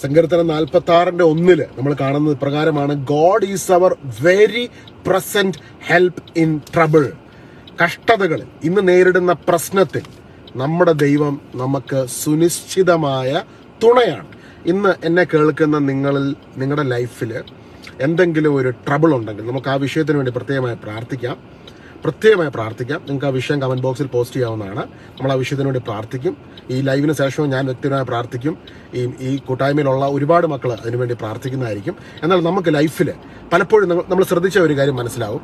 സങ്കീർത്തനം 46:1 നമ്മൾ കാണുന്നത് ഇപ്രകാരമാണ്: God is our very present help in trouble. കഷ്ടതകളിൽ, ഇന്ന് നേരിടുന്ന പ്രശ്നത്തിൽ നമ്മുടെ ദൈവം നമുക്ക് സുനിശ്ചിതമായ തുണയാണ്. ഇന്ന് എന്നെ കേൾക്കുന്ന നിങ്ങളുടെ ലൈഫിൽ എന്തെങ്കിലും ഒരു ട്രബിൾ ഉണ്ടെങ്കിൽ നമുക്ക് ആ വിഷയത്തിന് വേണ്ടി പ്രത്യേകമായി പ്രാർത്ഥിക്കാം. നിങ്ങൾക്ക് ആ വിഷയം കമന്റ് ബോക്സിൽ പോസ്റ്റ് ചെയ്യാവുന്നതാണ്. നമ്മൾ ആ വിഷയത്തിന് വേണ്ടി പ്രാർത്ഥിക്കും. ഈ ലൈവിന് ശേഷവും ഞാൻ വ്യക്തിപരമായി പ്രാർത്ഥിക്കും. ഈ കൂട്ടായ്മയിലുള്ള ഒരുപാട് മക്കൾ അതിനുവേണ്ടി പ്രാർത്ഥിക്കുന്നതായിരിക്കും. എന്നാൽ നമുക്ക് ലൈഫിൽ പലപ്പോഴും നമ്മൾ ശ്രദ്ധിച്ച ഒരു കാര്യം മനസ്സിലാവും.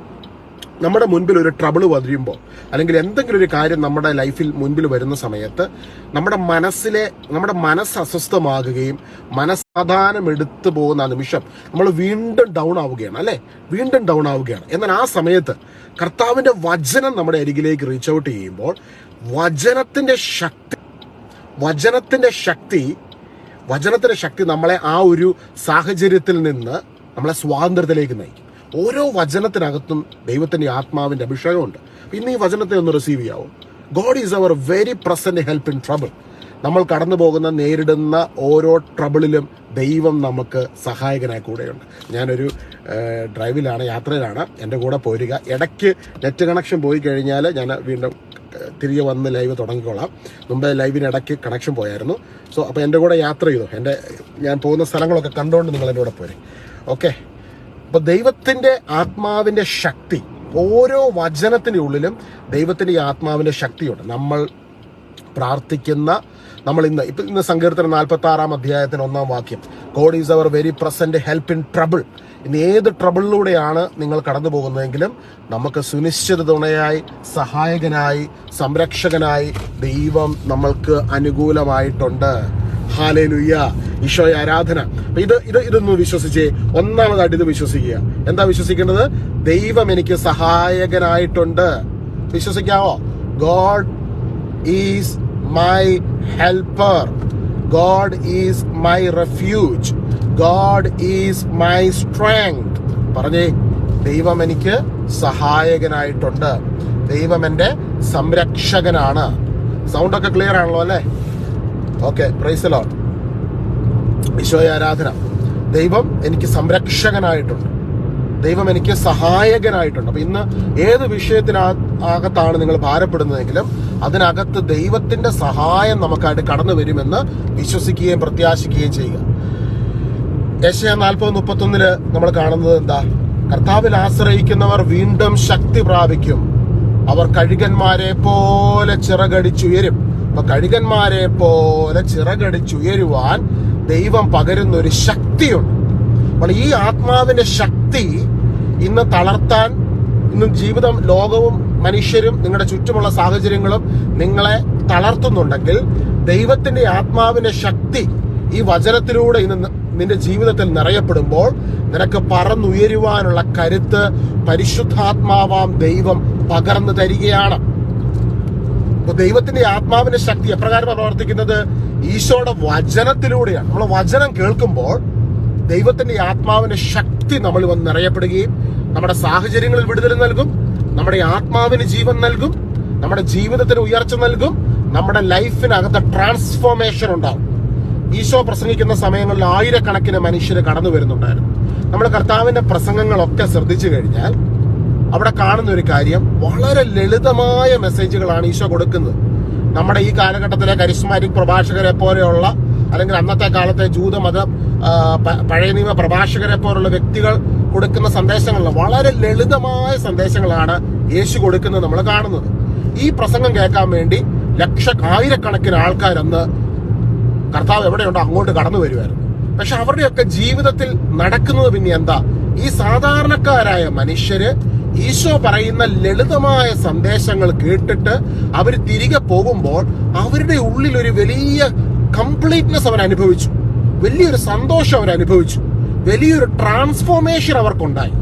നമ്മുടെ മുൻപിൽ ഒരു ട്രബിൾ വരുമ്പോൾ, അല്ലെങ്കിൽ എന്തെങ്കിലും ഒരു കാര്യം നമ്മുടെ ലൈഫിൽ മുൻപിൽ വരുന്ന സമയത്ത് നമ്മുടെ മനസ്സ് അസ്വസ്ഥമാകുകയും മനസ്സമാധാനം എടുത്തു പോകുന്ന നിമിഷം നമ്മൾ വീണ്ടും ഡൗൺ ആവുകയാണ്, അല്ലെ? വീണ്ടും ഡൗൺ ആവുകയാണ്. എന്നാൽ ആ സമയത്ത് കർത്താവിന്റെ വചനം നമ്മുടെ അരികിലേക്ക് റീച്ച് ഔട്ട് ചെയ്യുമ്പോൾ വചനത്തിന്റെ ശക്തി നമ്മളെ ആ ഒരു സാഹചര്യത്തിൽ നിന്ന് നമ്മളെ സ്വാതന്ത്ര്യത്തിലേക്ക് നയിക്കും. ഓരോ വചനത്തിനകത്തും ദൈവത്തിന്റെ ആത്മാവിന്റെ അഭിഷേകമുണ്ട്. ഇന്ന് ഈ വചനത്തെ ഒന്ന് റിസീവ് ചെയ്യാവും. God is our very present help in trouble. നമ്മൾ കടന്നു പോകുന്ന, നേരിടുന്ന ഓരോ ട്രബിളിലും ദൈവം നമുക്ക് സഹായകനായി കൂടെയുണ്ട്. ഞാനൊരു ഡ്രൈവിലാണ്, യാത്രയിലാണ്. എൻ്റെ കൂടെ പോരുക. ഇടയ്ക്ക് നെറ്റ് കണക്ഷൻ പോയി കഴിഞ്ഞാൽ ഞാൻ വീണ്ടും തിരികെ വന്ന് ലൈവ് തുടങ്ങിക്കോളാം. മുമ്പേ ലൈവിന് ഇടയ്ക്ക് കണക്ഷൻ പോയായിരുന്നു. അപ്പോൾ എൻ്റെ കൂടെ യാത്ര ചെയ്തു. ഞാൻ പോകുന്ന സ്ഥലങ്ങളൊക്കെ കണ്ടുകൊണ്ട് നിങ്ങൾ എൻ്റെ കൂടെ പോരെ. ഓക്കെ. അപ്പോൾ ദൈവത്തിന്റെ ആത്മാവിന്റെ ശക്തി, ഓരോ വചനത്തിന്റെ ഉള്ളിലും ദൈവത്തിന്റെ ആത്മാവിന്റെ ശക്തിയുണ്ട്. നമ്മൾ പ്രാർത്ഥിക്കുന്ന, ഇന്ന് സങ്കീർത്തനം 46 1 വാക്യം, God is our very present help in trouble. ഇന്ന് ഏത് ട്രബിളിലൂടെയാണ് നിങ്ങൾ കടന്നു പോകുന്നതെങ്കിലും നമുക്ക് സുനിശ്ചിത തുണയായി, സഹായകനായി, സംരക്ഷകനായി ദൈവം നമ്മൾക്ക് അനുകൂലമായിട്ടുണ്ട്. ഹല്ലേലൂയ. ഈശോയെ ആരാധന. ഇതൊന്ന് വിശ്വസിച്ചേ. ഒന്നാമതായിട്ട് ഇത് വിശ്വസിക്കുക. എന്താ വിശ്വസിക്കേണ്ടത്? ദൈവം എനിക്ക് സഹായകനായിട്ടുണ്ട്. വിശ്വസിക്കാവോ? God is my helper. God is my refuge. God is my strength. പറഞ്ഞേ, ദൈവം എനിക്ക് സഹായകനായിട്ടുണ്ട്. ദൈവം എന്റെ സംരക്ഷകനാണ്. സൗണ്ടൊക്കെ ക്ലിയർ ആണല്ലോ, അല്ലേ? Okay, praise the Lord. ഈശോയെ ആരാധന. ദൈവം എനിക്ക് സംരക്ഷകനായിട്ടുണ്ട്. ദൈവം എനിക്ക് സഹായകനായിട്ടുണ്ട്. അപ്പൊ ഇന്ന് ഏത് വിഷയത്തിനകത്താണ് നിങ്ങൾ ഭാരപ്പെടുന്നതെങ്കിലും അതിനകത്ത് ദൈവത്തിന്റെ സഹായം നമുക്കായിട്ട് കടന്നു വരുമെന്ന് വിശ്വസിക്കുകയും പ്രത്യാശിക്കുകയും ചെയ്യുക. യെശയ്യാ 40:31 നമ്മൾ കാണുന്നത് എന്താ? കർത്താവിൽ ആശ്രയിക്കുന്നവർ വീണ്ടും ശക്തി പ്രാപിക്കും. അവർ കഴുകന്മാരെ പോലെ ചിറകടിച്ചുയരും. അപ്പൊ കഴുകന്മാരെ പോലെ ചിറകടിച്ചുയരുവാൻ ദൈവം പകരുന്ന ഒരു ശക്തിയുണ്ട്. അപ്പോൾ ഈ ആത്മാവിന്റെ ശക്തി ഇന്ന് തളർത്താൻ, ഇന്ന് ജീവിതം, ലോകവും മനുഷ്യരും നിങ്ങളുടെ ചുറ്റുമുള്ള സാഹചര്യങ്ങളും നിങ്ങളെ തളർത്തുന്നുണ്ടെങ്കിൽ ദൈവത്തിന്റെ ആത്മാവിന്റെ ശക്തി ഈ വചനത്തിലൂടെ ഇന്ന് നിന്റെ ജീവിതത്തിൽ നിറയപ്പെടുമ്പോൾ നിനക്ക് പറന്നുയരുവാനുള്ള കരുത്ത് പരിശുദ്ധാത്മാവാം ദൈവം പകർന്നു തരികയാണ്. അപ്പൊ ദൈവത്തിന്റെ ആത്മാവിന്റെ ശക്തി എപ്രകാരം പ്രവർത്തിക്കുന്നത്? ഈശോയുടെ വചനത്തിലൂടെയാണ്. നമ്മൾ വചനം കേൾക്കുമ്പോൾ ദൈവത്തിന്റെ ആത്മാവിന്റെ ശക്തി നമ്മൾ വന്ന് നിറയപ്പെടുകയും നമ്മുടെ സാഹചര്യങ്ങളിൽ വിടുതൽ നൽകും, നമ്മുടെ ആത്മാവിന് ജീവൻ നൽകും, നമ്മുടെ ജീവിതത്തിന് ഉയർച്ച നൽകും, നമ്മുടെ ലൈഫിനകത്ത് ട്രാൻസ്ഫോർമേഷൻ ഉണ്ടാവും. ഈശോ പ്രസംഗിക്കുന്ന സമയങ്ങളിൽ ആയിരക്കണക്കിന് മനുഷ്യര് കടന്നു വരുന്നുണ്ടായിരുന്നു. നമ്മൾ കർത്താവിന്റെ പ്രസംഗങ്ങളൊക്കെ ശ്രദ്ധിച്ചു കഴിഞ്ഞാൽ അവിടെ കാണുന്ന ഒരു കാര്യം, വളരെ ലളിതമായ മെസ്സേജുകളാണ് ഈശോ കൊടുക്കുന്നത്. നമ്മുടെ ഈ കാലഘട്ടത്തിലെ കരിസ്മാറ്റിക് പ്രഭാഷകരെ പോലെയുള്ള, അല്ലെങ്കിൽ അന്നത്തെ കാലത്തെ ജൂതമത പഴയ നിയമ പ്രഭാഷകരെ പോലുള്ള വ്യക്തികൾ കൊടുക്കുന്ന സന്ദേശങ്ങളിൽ വളരെ ലളിതമായ സന്ദേശങ്ങളാണ് യേശു കൊടുക്കുന്നത് നമ്മൾ കാണുന്നത്. ഈ പ്രസംഗം കേൾക്കാൻ വേണ്ടി ആയിരക്കണക്കിന് ആൾക്കാരന്ന് കർത്താവ് എവിടെയുണ്ടോ അങ്ങോട്ട് കടന്നു വരുമായിരുന്നു. പക്ഷെ അവരുടെയൊക്കെ ജീവിതത്തിൽ നടക്കുന്നത് പിന്നെ എന്താ? ഈ സാധാരണക്കാരായ മനുഷ്യര് ഈശോ പറയുന്ന ലളിതമായ സന്ദേശങ്ങൾ കേട്ടിട്ട് അവർ തിരികെ പോകുമ്പോൾ അവരുടെ ഉള്ളിൽ ഒരു വലിയ കംപ്ലീറ്റ്നെസ് അവർ അനുഭവിച്ചു, വലിയൊരു സന്തോഷം അവർ അനുഭവിച്ചു, വലിയൊരു ട്രാൻസ്ഫോർമേഷൻ അവർക്കുണ്ടായി.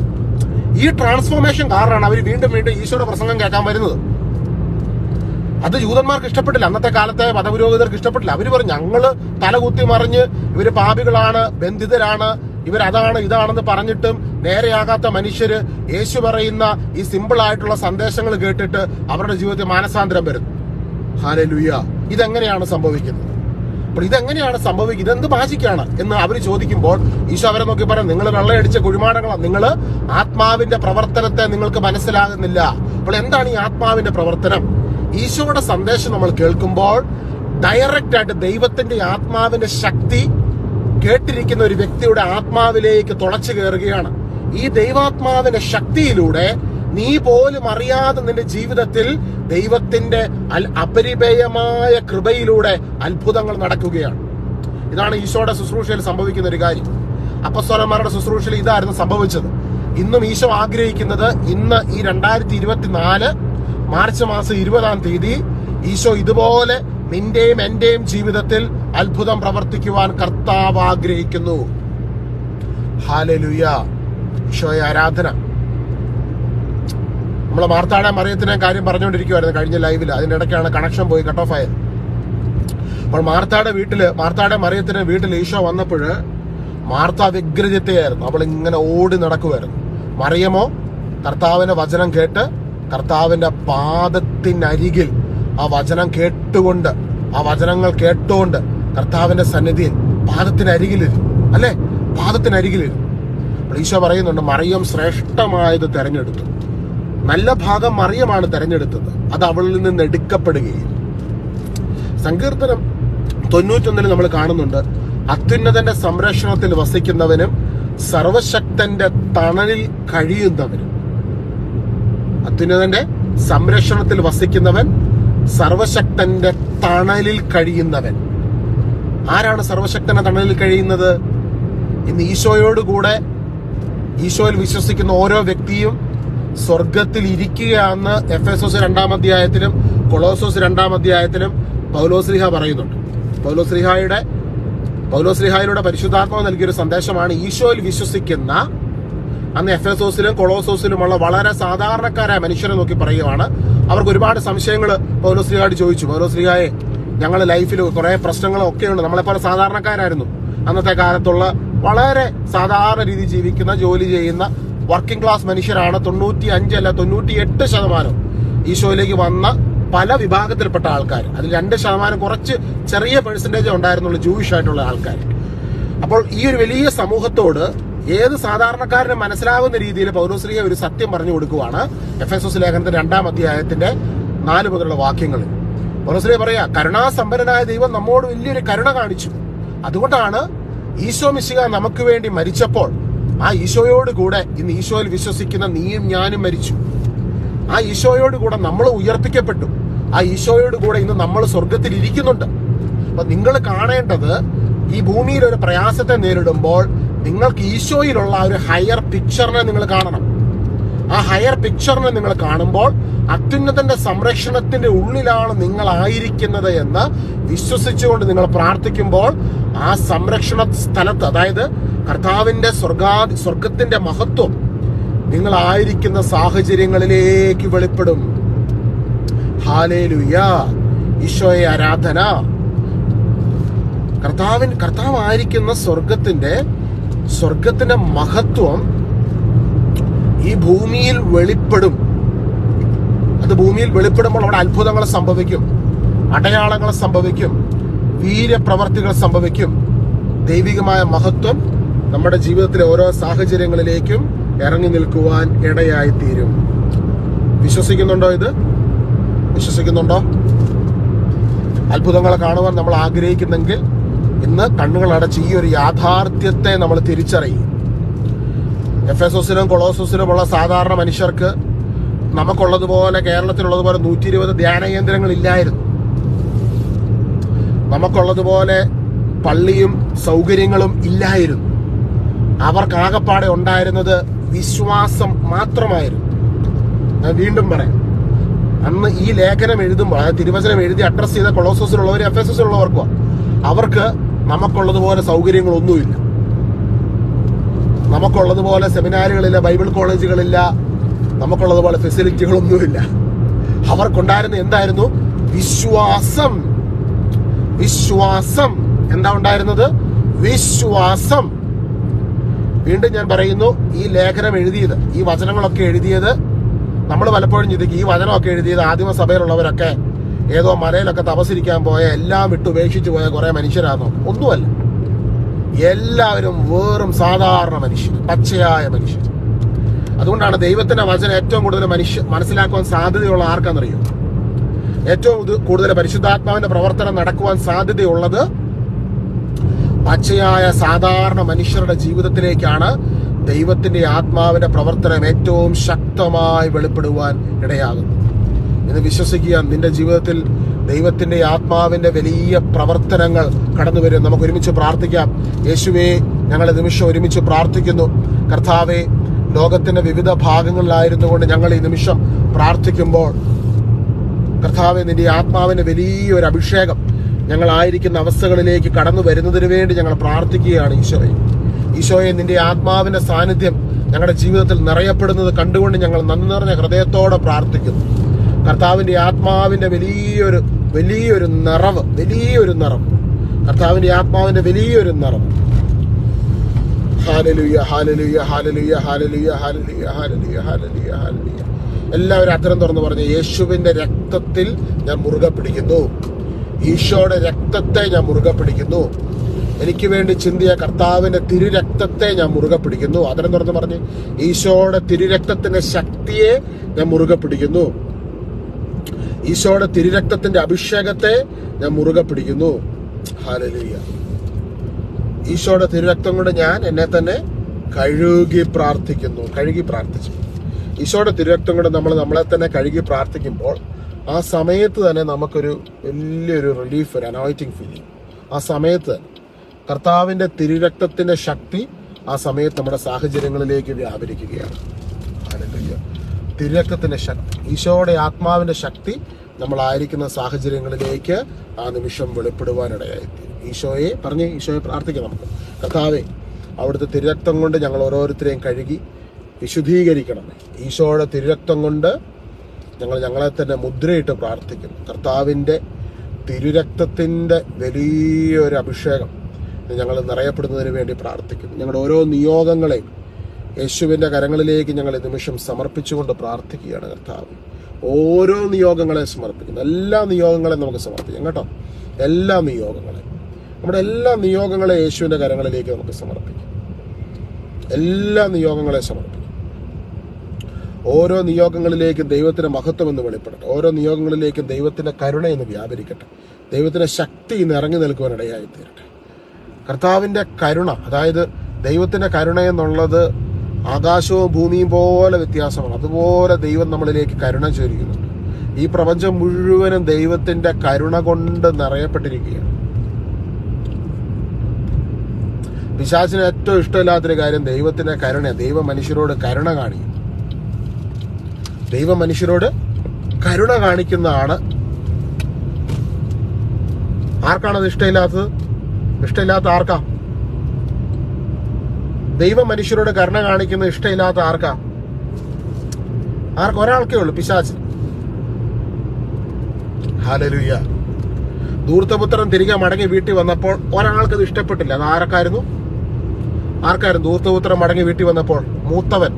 ഈ ട്രാൻസ്ഫോർമേഷൻ കാരണമാണ് അവർ വീണ്ടും വീണ്ടും ഈശോയുടെ പ്രസംഗം കേൾക്കാൻ വരുന്നത്. അത് ജൂതന്മാർക്ക് ഇഷ്ടപ്പെട്ടില്ല, അന്നത്തെ കാലത്തെ മതപുരോഹിതർക്ക് ഇഷ്ടപ്പെട്ടില്ല. അവര് പറഞ്ഞു, ഞങ്ങള് തലകുത്തി മറിഞ്ഞ് ഇവര് പാപികളാണ്, ബന്ധിതരാണ്, ഇവരതാണ് ഇതാണെന്ന് പറഞ്ഞിട്ടും നേരെയാകാത്ത മനുഷ്യര് യേശു പറയുന്ന ഈ സിമ്പിൾ ആയിട്ടുള്ള സന്ദേശങ്ങൾ കേട്ടിട്ട് അവരുടെ ജീവിതത്തിൽ മാനസാന്തരം വരുന്നു. ഹല്ലേലൂയ. ഇതെങ്ങനെയാണ് സംഭവിക്കുന്നത്? അപ്പോൾ ഇതെങ്ങനെയാണ് സംഭവിക്കുക, ഇതെന്ത് മാജിക്കാണ് എന്ന് അവർ ചോദിക്കുമ്പോൾ ഈശോ അവരെ നോക്കി പറയാം, നിങ്ങൾ വെള്ളയടിച്ച കുഴിമാടങ്ങളാണ്, നിങ്ങൾ ആത്മാവിന്റെ പ്രവർത്തനത്തെ നിങ്ങൾക്ക് മനസ്സിലാകുന്നില്ല. അപ്പോൾ എന്താണ് ഈ ആത്മാവിന്റെ പ്രവർത്തനം? ഈശോയുടെ സന്ദേശം നമ്മൾ കേൾക്കുമ്പോൾ ഡയറക്റ്റ് ആയിട്ട് ദൈവത്തിന്റെ ആത്മാവിന്റെ ശക്തി കേട്ടിരിക്കുന്ന ഒരു വ്യക്തിയുടെ ആത്മാവിലേക്ക് തുളച്ചു കയറുകയാണ്. ഈ ദൈവാത്മാവിന്റെ ശക്തിയിലൂടെ നീ പോലും അറിയാതെ നിന്റെ ജീവിതത്തിൽ ദൈവത്തിന്റെ അപരിമേയമായ കൃപയിലൂടെ അത്ഭുതങ്ങൾ നടക്കുകയാണ്. ഇതാണ് ഈശോയുടെ ശുശ്രൂഷയിൽ സംഭവിക്കുന്ന ഒരു കാര്യം. അപ്പസ്തലന്മാരുടെ ശുശ്രൂഷയിൽ ഇതായിരുന്നു സംഭവിച്ചത്. ഇന്നും ഈശോ ആഗ്രഹിക്കുന്നത്, ഇന്ന് ഈ 2024 മാർച്ച് മാസം 20 ഈശോ ഇതുപോലെ നിന്റെയും എന്റെയും ജീവിതത്തിൽ അത്ഭുതം പ്രവർത്തിക്കുവാൻ കർത്താവ് ആഗ്രഹിക്കുന്നു. ഹല്ലേലൂയ. ഈശോയെ ആരാധന. നമ്മളെ മാർത്താടെ മറിയത്തിനെ കാര്യം പറഞ്ഞുകൊണ്ടിരിക്കുവായിരുന്നു കഴിഞ്ഞ ലൈവിൽ. അതിന്റെ ഇടയ്ക്കാണ് കണക്ഷൻ പോയി കട്ട് ഓഫ് ആയത്. അപ്പോൾ മാർത്താടെ മറിയത്തിന്റെ വീട്ടിൽ ഈശോ വന്നപ്പോൾ മാർത്ത വ്യഗ്രചിത്തയായിരുന്നു. അവൾ ഇങ്ങനെ ഓടി നടക്കുമായിരുന്നു. മറിയമോ കർത്താവിന്റെ വചനം കേട്ട് കർത്താവിന്റെ പാദത്തിനരികിൽ ആ വചനം കേട്ടുകൊണ്ട്, ആ വചനങ്ങൾ കേട്ടുകൊണ്ട് കർത്താവിന്റെ സന്നിധിയിൽ പാദത്തിനരികിലിരുന്നു. അല്ലെ, പാദത്തിനരികിലിരുന്നു. അപ്പോൾ ഈശോ പറയുന്നുണ്ട്, മറിയം ശ്രേഷ്ഠമായത് തെരഞ്ഞെടുത്തു. നല്ല ഭാഗം മറിയമാണ് തെരഞ്ഞെടുത്തത്, അത് അവളിൽ നിന്ന് എടുക്കപ്പെടുകയും. സങ്കീർത്തനം 91 നമ്മൾ കാണുന്നുണ്ട്, അത്യുന്നതന്റെ സംരക്ഷണത്തിൽ വസിക്കുന്നവനും സർവശക്തന്റെ തണലിൽ കഴിയുന്നവനും. അത്യുന്നതന്റെ സംരക്ഷണത്തിൽ വസിക്കുന്നവൻ, സർവശക്തന്റെ തണലിൽ കഴിയുന്നവൻ. ആരാണ് സർവശക്തന്റെ തണലിൽ കഴിയുന്നത്? ഇന്ന് ഈശോയോടുകൂടെ, ഈശോയിൽ വിശ്വസിക്കുന്ന ഓരോ വ്യക്തിയും സ്വർഗത്തിൽ ഇരിക്കുകയാണെന്ന് എഫെസോസ് 2-ാം അധ്യായത്തിലും കൊളോസോസ് 2-ാം അധ്യായത്തിലും പൗലോസ്ലീഹ പറയുന്നുണ്ട്. പൗലോസ്ലീഹായിലൂടെ പരിശുദ്ധാത്മാവ് നൽകിയൊരു സന്ദേശമാണ് ഈശോയിൽ വിശ്വസിക്കുന്ന, അന്ന് എഫെസോസിലും കൊളോസോസിലുമുള്ള വളരെ സാധാരണക്കാരായ മനുഷ്യരെ നോക്കി പറയുകയാണ്. അവർക്ക് ഒരുപാട് സംശയങ്ങൾ പൗലോസ്ലീഹയോട് ചോദിച്ചു. പൗലോസ്ലീഹായെ, ഞങ്ങളുടെ ലൈഫിൽ കുറെ പ്രശ്നങ്ങളും ഒക്കെയുണ്ട്, നമ്മളെപ്പോലെ സാധാരണക്കാരായിരുന്നു. അന്നത്തെ കാലത്തുള്ള വളരെ സാധാരണ രീതി ജീവിക്കുന്ന, ജോലി ചെയ്യുന്ന വർക്കിംഗ് ക്ലാസ് മനുഷ്യരാണ് 95 അല്ല 98% ഈശോയിലേക്ക് വന്ന പല വിഭാഗത്തിൽപ്പെട്ട ആൾക്കാർ. അതിൽ 2% കുറച്ച് ചെറിയ പെർസെന്റേജ് ഉണ്ടായിരുന്നുള്ളൂ ജൂയിഷ് ആയിട്ടുള്ള ആൾക്കാർ. അപ്പോൾ ഈ ഒരു വലിയ സമൂഹത്തോട് ഏത് സാധാരണക്കാരനെ മനസ്സിലാകുന്ന രീതിയിൽ പൗലോസ്ലീഹ ഒരു സത്യം പറഞ്ഞു കൊടുക്കുവാണ്. എഫെസോസ് ലേഖനത്തിന്റെ 2-ാം അധ്യായത്തിന്റെ 4 മുതലുള്ള വാക്യങ്ങളിൽ പൗലോസ്ലീഹ പറയാ, കരുണാസമ്പന്നനായ ദൈവം നമ്മോട് വലിയൊരു കരുണ കാണിച്ചു. അതുകൊണ്ടാണ് ഈശോ മിശിഹ നമുക്ക് വേണ്ടി മരിച്ചപ്പോൾ ആ ഈശോയോട് കൂടെ ഇന്ന് ഈശോയിൽ വിശ്വസിക്കുന്ന നീയും ഞാനും മരിച്ചു. ആ ഈശോയോട് കൂടെ നമ്മൾ ഉയർപ്പിക്കപ്പെട്ടു. ആ ഈശോയോട് കൂടെ ഇന്ന് നമ്മൾ സ്വർഗത്തിൽ ഇരിക്കുന്നുണ്ട്. അപ്പൊ നിങ്ങൾ കാണേണ്ടത്, ഈ ഭൂമിയിൽ ഒരു പ്രയാസത്തെ നേരിടുമ്പോൾ നിങ്ങൾക്ക് ഈശോയിലുള്ള ഒരു ഹയർ പിക്ചറിനെ നിങ്ങൾ കാണണം. ആ ഹയർ പിക്ചറിനെ നിങ്ങൾ കാണുമ്പോൾ അത്യുന്നതന്റെ സംരക്ഷണത്തിന്റെ ഉള്ളിലാണ് നിങ്ങൾ ആയിരിക്കുന്നത് എന്ന് വിശ്വസിച്ചുകൊണ്ട് നിങ്ങൾ പ്രാർത്ഥിക്കുമ്പോൾ ആ സംരക്ഷണ സ്ഥലത്ത്, അതായത് കർത്താവിന്റെ സ്വർഗത്തിന്റെ മഹത്വം നിങ്ങളായിരിക്കുന്ന സാഹചര്യങ്ങളിലേക്ക് വെളിപ്പെടും. ഹല്ലേലൂയ. ഈശോയെ ആരാധന. കർത്താവായിരിക്കുന്ന സ്വർഗത്തിന്റെ മഹത്വം ഈ ഭൂമിയിൽ വെളിപ്പെടും. അത് ഭൂമിയിൽ വെളിപ്പെടുമ്പോൾ അവിടെ അത്ഭുതങ്ങൾ സംഭവിക്കും, അടയാളങ്ങൾ സംഭവിക്കും, വീര്യപ്രവർത്തികൾ സംഭവിക്കും. ദൈവികമായ മഹത്വം നമ്മുടെ ജീവിതത്തിലെ ഓരോ സാഹചര്യങ്ങളിലേക്കും ഇറങ്ങി നിൽക്കുവാൻ ഇടയായിത്തീരും. വിശ്വസിക്കുന്നുണ്ടോ? വിശ്വസിക്കുന്നുണ്ടോ? അത്ഭുതങ്ങളെ കാണുവാൻ നമ്മൾ ആഗ്രഹിക്കുന്നെങ്കിൽ ഇന്ന് കണ്ണുകൾ അടച്ച് ഈ ഒരു യാഥാർത്ഥ്യത്തെ നമ്മൾ തിരിച്ചറിയും. എഫെസോസിലും കൊളോസോസിലുമുള്ള സാധാരണ മനുഷ്യർക്ക് നമുക്കുള്ളതുപോലെ, കേരളത്തിലുള്ളതുപോലെ 120 ധ്യാന കേന്ദ്രങ്ങൾ ഇല്ലായിരുന്നു. നമുക്കുള്ളതുപോലെ പള്ളിയും സൗകര്യങ്ങളും ഇല്ലായിരുന്നു. അവർക്കാകപ്പാടെ ഉണ്ടായിരുന്നത് വിശ്വാസം മാത്രമായിരുന്നു. ഞാൻ വീണ്ടും പറയാം, അന്ന് ഈ ലേഖനം എഴുതുമ്പോൾ, തിരുവചനം എഴുതി അഡ്രസ് ചെയ്ത കൊളോസോസിലുള്ളവർ എഫെസോസിലുള്ളവർക്കോ അവർക്ക് നമുക്കുള്ളതുപോലെ സൗകര്യങ്ങളൊന്നുമില്ല. നമുക്കുള്ളതുപോലെ സെമിനാറുകളില്ല, ബൈബിൾ കോളേജുകളില്ല, നമുക്കുള്ളതുപോലെ ഫെസിലിറ്റികളൊന്നുമില്ല. അവർക്കുണ്ടായിരുന്ന എന്തായിരുന്നു? വിശ്വാസം. എന്താ ഉണ്ടായിരുന്നത്? വിശ്വാസം. വീണ്ടും ഞാൻ പറയുന്നു, ഈ ലേഖനം എഴുതിയത്, ഈ വചനങ്ങളൊക്കെ എഴുതിയത്, നമ്മൾ പലപ്പോഴും ചിന്തിക്കും ഈ വചനമൊക്കെ എഴുതിയത് ആദിമസഭയിലുള്ളവരൊക്കെ ഏതോ മലയിലൊക്കെ തപസ്സിരിക്കാൻ പോയ എല്ലാം വിട്ടുപേക്ഷിച്ച് പോയ കുറെ മനുഷ്യരാണോ? ഒന്നുമല്ല. എല്ലാവരും വെറും സാധാരണ മനുഷ്യർ, പച്ചയായ മനുഷ്യർ. അതുകൊണ്ടാണ് ദൈവത്തിന്റെ വചനം ഏറ്റവും കൂടുതൽ മനസ്സിലാക്കുവാൻ സാധ്യതയുള്ള ആർക്കാണെന്നറിയോ? ഏറ്റവും കൂടുതൽ പരിശുദ്ധാത്മാവിന്റെ പ്രവർത്തനം നടക്കുവാൻ സാധ്യതയുള്ളത് പച്ചയായ സാധാരണ മനുഷ്യരുടെ ജീവിതത്തിലേക്കാണ്. ദൈവത്തിന്റെ ആത്മാവിന്റെ പ്രവർത്തനം ഏറ്റവും ശക്തമായി വെളിപ്പെടുവാൻ ഇടയാകുന്നു എന്ന് വിശ്വസിക്കുക. നിന്റെ ജീവിതത്തിൽ ദൈവത്തിന്റെ ആത്മാവിന്റെ വലിയ പ്രവർത്തനങ്ങൾ കടന്നു വരും. നമുക്ക് ഒരുമിച്ച് പ്രാർത്ഥിക്കാം. യേശുവേ, ഞങ്ങൾ നിമിഷം ഒരുമിച്ച് പ്രാർത്ഥിക്കുന്നു. കർത്താവേ, ലോകത്തിന്റെ വിവിധ ഭാഗങ്ങളിലായിരുന്നുകൊണ്ട് ഞങ്ങൾ ഈ നിമിഷം പ്രാർത്ഥിക്കുമ്പോൾ കർത്താവേ, നിന്റെ ആത്മാവിന്റെ വലിയൊരു അഭിഷേകം ഞങ്ങളായിരിക്കുന്ന അവസ്ഥകളിലേക്ക് കടന്നു വരുന്നതിന് വേണ്ടി ഞങ്ങൾ പ്രാർത്ഥിക്കുകയാണ്. ഈശോയെ, നിന്റെ ആത്മാവിന്റെ സാന്നിധ്യം ഞങ്ങളുടെ ജീവിതത്തിൽ നിറയപ്പെടുന്നത് കണ്ടുകൊണ്ട് ഞങ്ങൾ നന്ദി നിറഞ്ഞ ഹൃദയത്തോടെ പ്രാർത്ഥിക്കുന്നു. കർത്താവിന്റെ ആത്മാവിന്റെ വലിയൊരു നിറവ്, കർത്താവിന്റെ ആത്മാവിന്റെ വലിയൊരു നിറവ്. Hallelujah, hallelujah, hallelujah, hallelujah, hallelujah, hallelujah, hallelujah, hallelujah. എല്ലാവരും അത്തരം തുറന്ന് പറഞ്ഞു, യേശുവിന്റെ രക്തത്തിൽ ഞാൻ മുറുകെ പിടിക്കുന്നു. ഈശോയുടെ രക്തത്തെ ഞാൻ മുറുകെ പിടിക്കുന്നു. എനിക്ക് വേണ്ടി ചിന്തിയ കർത്താവിന്റെ തിരുരക്തത്തെ ഞാൻ മുറുകെ പിടിക്കുന്നു. അത്തരം തുറന്ന് പറഞ്ഞ്, ഈശോയുടെ തിരുരക്തത്തിന്റെ ശക്തിയെ ഞാൻ മുറുകെ പിടിക്കുന്നു. ഈശോയുടെ തിരുരക്തത്തിന്റെ അഭിഷേകത്തെ ഞാൻ മുറുകെ പിടിക്കുന്നു. ഹല്ലേലൂയ. ഈശോയുടെ തിരുരക്തം കൊണ്ട് ഞാൻ എന്നെ തന്നെ കഴുകി പ്രാർത്ഥിച്ചു. ഈശോയുടെ തിരുരക്തം കൊണ്ട് നമ്മൾ നമ്മളെ തന്നെ കഴുകി പ്രാർത്ഥിക്കുമ്പോൾ ആ സമയത്ത് തന്നെ നമുക്കൊരു വലിയൊരു റിലീഫ്, ഒരു അനോയിറ്റിംഗ് ഫീലിംഗ്. ആ സമയത്ത് കർത്താവിന്റെ തിരുരക്തത്തിന്റെ ശക്തി ആ സമയത്ത് നമ്മുടെ സാഹചര്യങ്ങളിലേക്ക് വ്യാപരിക്കുകയാണ്. ഹല്ലേലൂയ. തിരുരക്തത്തിന്റെ ശക്തി, ഈശോയുടെ ആത്മാവിന്റെ ശക്തി നമ്മളായിരിക്കുന്ന സാഹചര്യങ്ങളിലേക്ക് ആ നിമിഷം വെളിപ്പെടുവാനിടയായിത്തീരും. ഈശോയെ പ്രാർത്ഥിക്കാം നമുക്ക്. കർത്താവേ, അവിടുത്തെ തിരുരക്തം കൊണ്ട് ഞങ്ങൾ ഓരോരുത്തരെയും കഴുകി വിശുദ്ധീകരിക്കണമേ. ഈശോയുടെ തിരുരക്തം കൊണ്ട് ഞങ്ങളെ തന്നെ മുദ്രയിട്ട് പ്രാർത്ഥിക്കുന്നു. കർത്താവിൻ്റെ തിരുരക്തത്തിൻ്റെ വലിയൊരു അഭിഷേകം ഞങ്ങൾ നിറയപ്പെടുന്നതിന് വേണ്ടി പ്രാർത്ഥിക്കുന്നു. ഞങ്ങളുടെ ഓരോ നിയോഗങ്ങളെയും യേശുവിൻ്റെ കരങ്ങളിലേക്ക് ഞങ്ങൾ ഈ നിമിഷം സമർപ്പിച്ചുകൊണ്ട് പ്രാർത്ഥിക്കുകയാണ്. കർത്താവ്, ഓരോ നിയോഗങ്ങളെ സമർപ്പിക്കുന്നു. എല്ലാ നിയോഗങ്ങളെയും നമുക്ക് സമർപ്പിക്കാം കേട്ടോ. നമ്മുടെ എല്ലാ നിയോഗങ്ങളെ യേശുവിൻ്റെ കരങ്ങളിലേക്ക് നമുക്ക് സമർപ്പിക്കാം. എല്ലാ നിയോഗങ്ങളെ സമർപ്പിക്കും. ഓരോ നിയോഗങ്ങളിലേക്കും ദൈവത്തിന്റെ മഹത്വം എന്ന് വെളിപ്പെടട്ടെ. ഓരോ നിയോഗങ്ങളിലേക്കും ദൈവത്തിന്റെ കരുണ എന്ന് വ്യാപരിക്കട്ടെ. ദൈവത്തിന്റെ ശക്തി ഇന്ന് ഇറങ്ങി നിൽക്കുവാനിടയായി തീരട്ടെ. കർത്താവിന്റെ കരുണ, അതായത് ദൈവത്തിന്റെ കരുണ എന്നുള്ളത് ആകാശവും ഭൂമിയും പോലെ വ്യത്യാസമാണ്. അതുപോലെ ദൈവം നമ്മളിലേക്ക് കരുണ ചൊരിയുന്നുണ്ട്. ഈ പ്രപഞ്ചം മുഴുവനും ദൈവത്തിന്റെ കരുണ കൊണ്ട് നിറയപ്പെട്ടിരിക്കുകയാണ്. പിശാചിന് ഏറ്റവും ഇഷ്ടമില്ലാത്തൊരു കാര്യം ദൈവത്തിന്റെ കരുണ. ദൈവം മനുഷ്യരോട് കരുണ കാണിക്കും. ദൈവം മനുഷ്യരോട് കരുണ കാണിക്കുന്നതാണ്. ആർക്കാണത് ഇഷ്ടമില്ലാത്തത്? ഇഷ്ടമില്ലാത്ത ആർക്കാ? ദൈവം മനുഷ്യരോട് കരുണ കാണിക്കുന്നത് ഇഷ്ടമില്ലാത്ത ആർക്കാ? ഒരാൾക്കേ ഉള്ളൂ, പിശാചിന്. ഹല്ലേലൂയ. ധൂർത്തപുത്രൻ തിരികെ മടങ്ങി വീട്ടിൽ വന്നപ്പോൾ ഒരാൾക്കത് ഇഷ്ടപ്പെട്ടില്ല. അത് ആർക്കായിരുന്നു? ധൂർത്തപുത്രൻ മടങ്ങി വീട്ടിൽ വന്നപ്പോൾ മൂത്തവൻ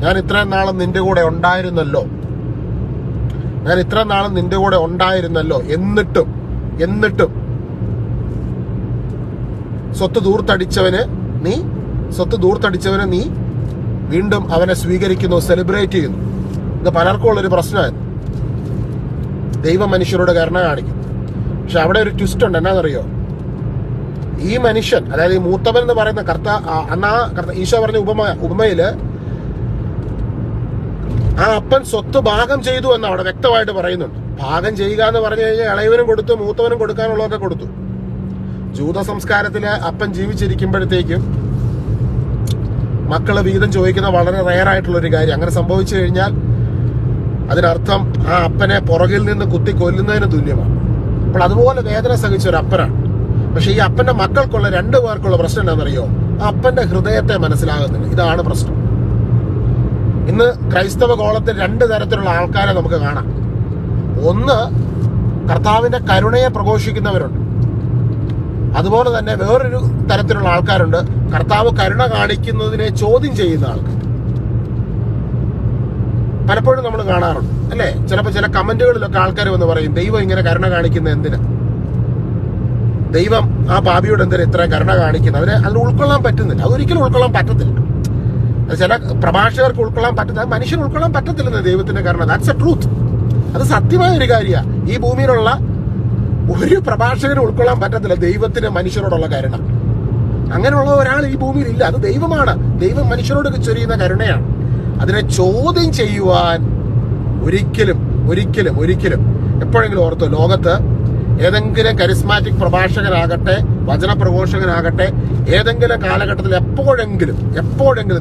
ഞാൻ ഇത്രയും നാളും നിന്റെ കൂടെ ഉണ്ടായിരുന്നല്ലോ, എന്നിട്ടും സ്വത്ത് ദൂർത്തടിച്ചവന് നീ വീണ്ടും അവനെ സ്വീകരിക്കുന്നു, സെലിബ്രേറ്റ് ചെയ്യുന്നു. ഇത് പലർക്കും ഉള്ളൊരു പ്രശ്നമായിരുന്നു. ദൈവം മനുഷ്യരോട് കരുണ കാണിക്കും. പക്ഷെ അവിടെ ഒരു ട്വിസ്റ്റ് ഉണ്ട്. എന്നാന്നറിയോ? ഈ മനുഷ്യൻ, അതായത് ഈ മൂത്തവൻ എന്ന് പറയുന്ന ഈശോ പറഞ്ഞ ഉപമയില് ആ അപ്പൻ സ്വത്ത് ഭാഗം ചെയ്തു എന്ന് അവിടെ വ്യക്തമായിട്ട് പറയുന്നുണ്ട്. ഭാഗം ചെയ്യുക എന്ന് പറഞ്ഞു കഴിഞ്ഞാൽ ഇളയവനും കൊടുത്തു, മൂത്തവനും കൊടുക്കാനുള്ളതൊക്കെ കൊടുത്തു. ജൂത സംസ്കാരത്തില് അപ്പൻ ജീവിച്ചിരിക്കുമ്പോഴത്തേക്കും മക്കള് വീതം ചോദിക്കുന്ന വളരെ റെയറായിട്ടുള്ളൊരു കാര്യം. അങ്ങനെ സംഭവിച്ചു കഴിഞ്ഞാൽ അതിനർത്ഥം ആ അപ്പനെ പുറകിൽ നിന്ന് കുത്തി കൊല്ലുന്നതിന് തുല്യമാണ്. അപ്പോൾ അതുപോലെ വേദന സഹിച്ച ഒരു അപ്പനാണ്. പക്ഷെ ഈ അപ്പന്റെ മക്കൾക്കുള്ള 2 പേർക്കുള്ള പ്രശ്നം എന്താണെന്നറിയോ? ആ അപ്പന്റെ ഹൃദയത്തെ മനസ്സിലാകുന്നില്ല. ഇതാണ് പ്രശ്നം. ഇന്ന് ക്രൈസ്തവ ഗോളത്തിൽ 2 തരത്തിലുള്ള ആൾക്കാരെ നമുക്ക് കാണാം. ഒന്ന്, കർത്താവിന്റെ കരുണയെ പ്രഘോഷിക്കുന്നവരുണ്ട്. അതുപോലെ തന്നെ വേറൊരു തരത്തിലുള്ള ആൾക്കാരുണ്ട്, കർത്താവ് കരുണ കാണിക്കുന്നതിനെ ചോദ്യം ചെയ്യുന്ന ആൾക്കാർ. പലപ്പോഴും നമ്മൾ കാണാറുണ്ട് അല്ലെ. ചിലപ്പോൾ ചില കമന്റുകളിലൊക്കെ ആൾക്കാർ വന്ന് പറയും, ദൈവം ഇങ്ങനെ കരുണ കാണിക്കുന്ന എന്തിനാ, ദൈവം ആ പാപിയോട് എന്തിനാ ഇത്ര കരുണ കാണിക്കുന്നത്, അതിന് ഉൾക്കൊള്ളാൻ പറ്റുന്നില്ല. അതൊരിക്കലും ഉൾക്കൊള്ളാൻ പറ്റത്തില്ല. ചില പ്രഭാഷകർക്ക് ഉൾക്കൊള്ളാൻ പറ്റുന്നത് മനുഷ്യന് ഉൾക്കൊള്ളാൻ പറ്റത്തില്ലെന്ന് ദൈവത്തിന്റെ കരുണ. That's A truth. അത് സത്യമായ ഒരു കാര്യമാണ്. ഈ ഭൂമിയിലുള്ള ഒരു പ്രഭാഷകന് ഉൾക്കൊള്ളാൻ പറ്റത്തില്ല ദൈവത്തിന് മനുഷ്യരോടുള്ള കരുണ. അങ്ങനെയുള്ള ഒരാൾ ഈ ഭൂമിയിൽ ഇല്ല. അത് ദൈവമാണ്. ദൈവം മനുഷ്യരോട് ചൊരിയുന്ന കരുണയാണ്. അതിനെ ചോദ്യം ചെയ്യുവാൻ ഒരിക്കലും ഒരിക്കലും ഒരിക്കലും എപ്പോഴെങ്കിലും ഓർത്തോ, ലോകത്ത് ഏതെങ്കിലും കരിസ്മാറ്റിക് പ്രഭാഷകനാകട്ടെ, വചന പ്രഘോഷകനാകട്ടെ, ഏതെങ്കിലും കാലഘട്ടത്തിൽ എപ്പോഴെങ്കിലും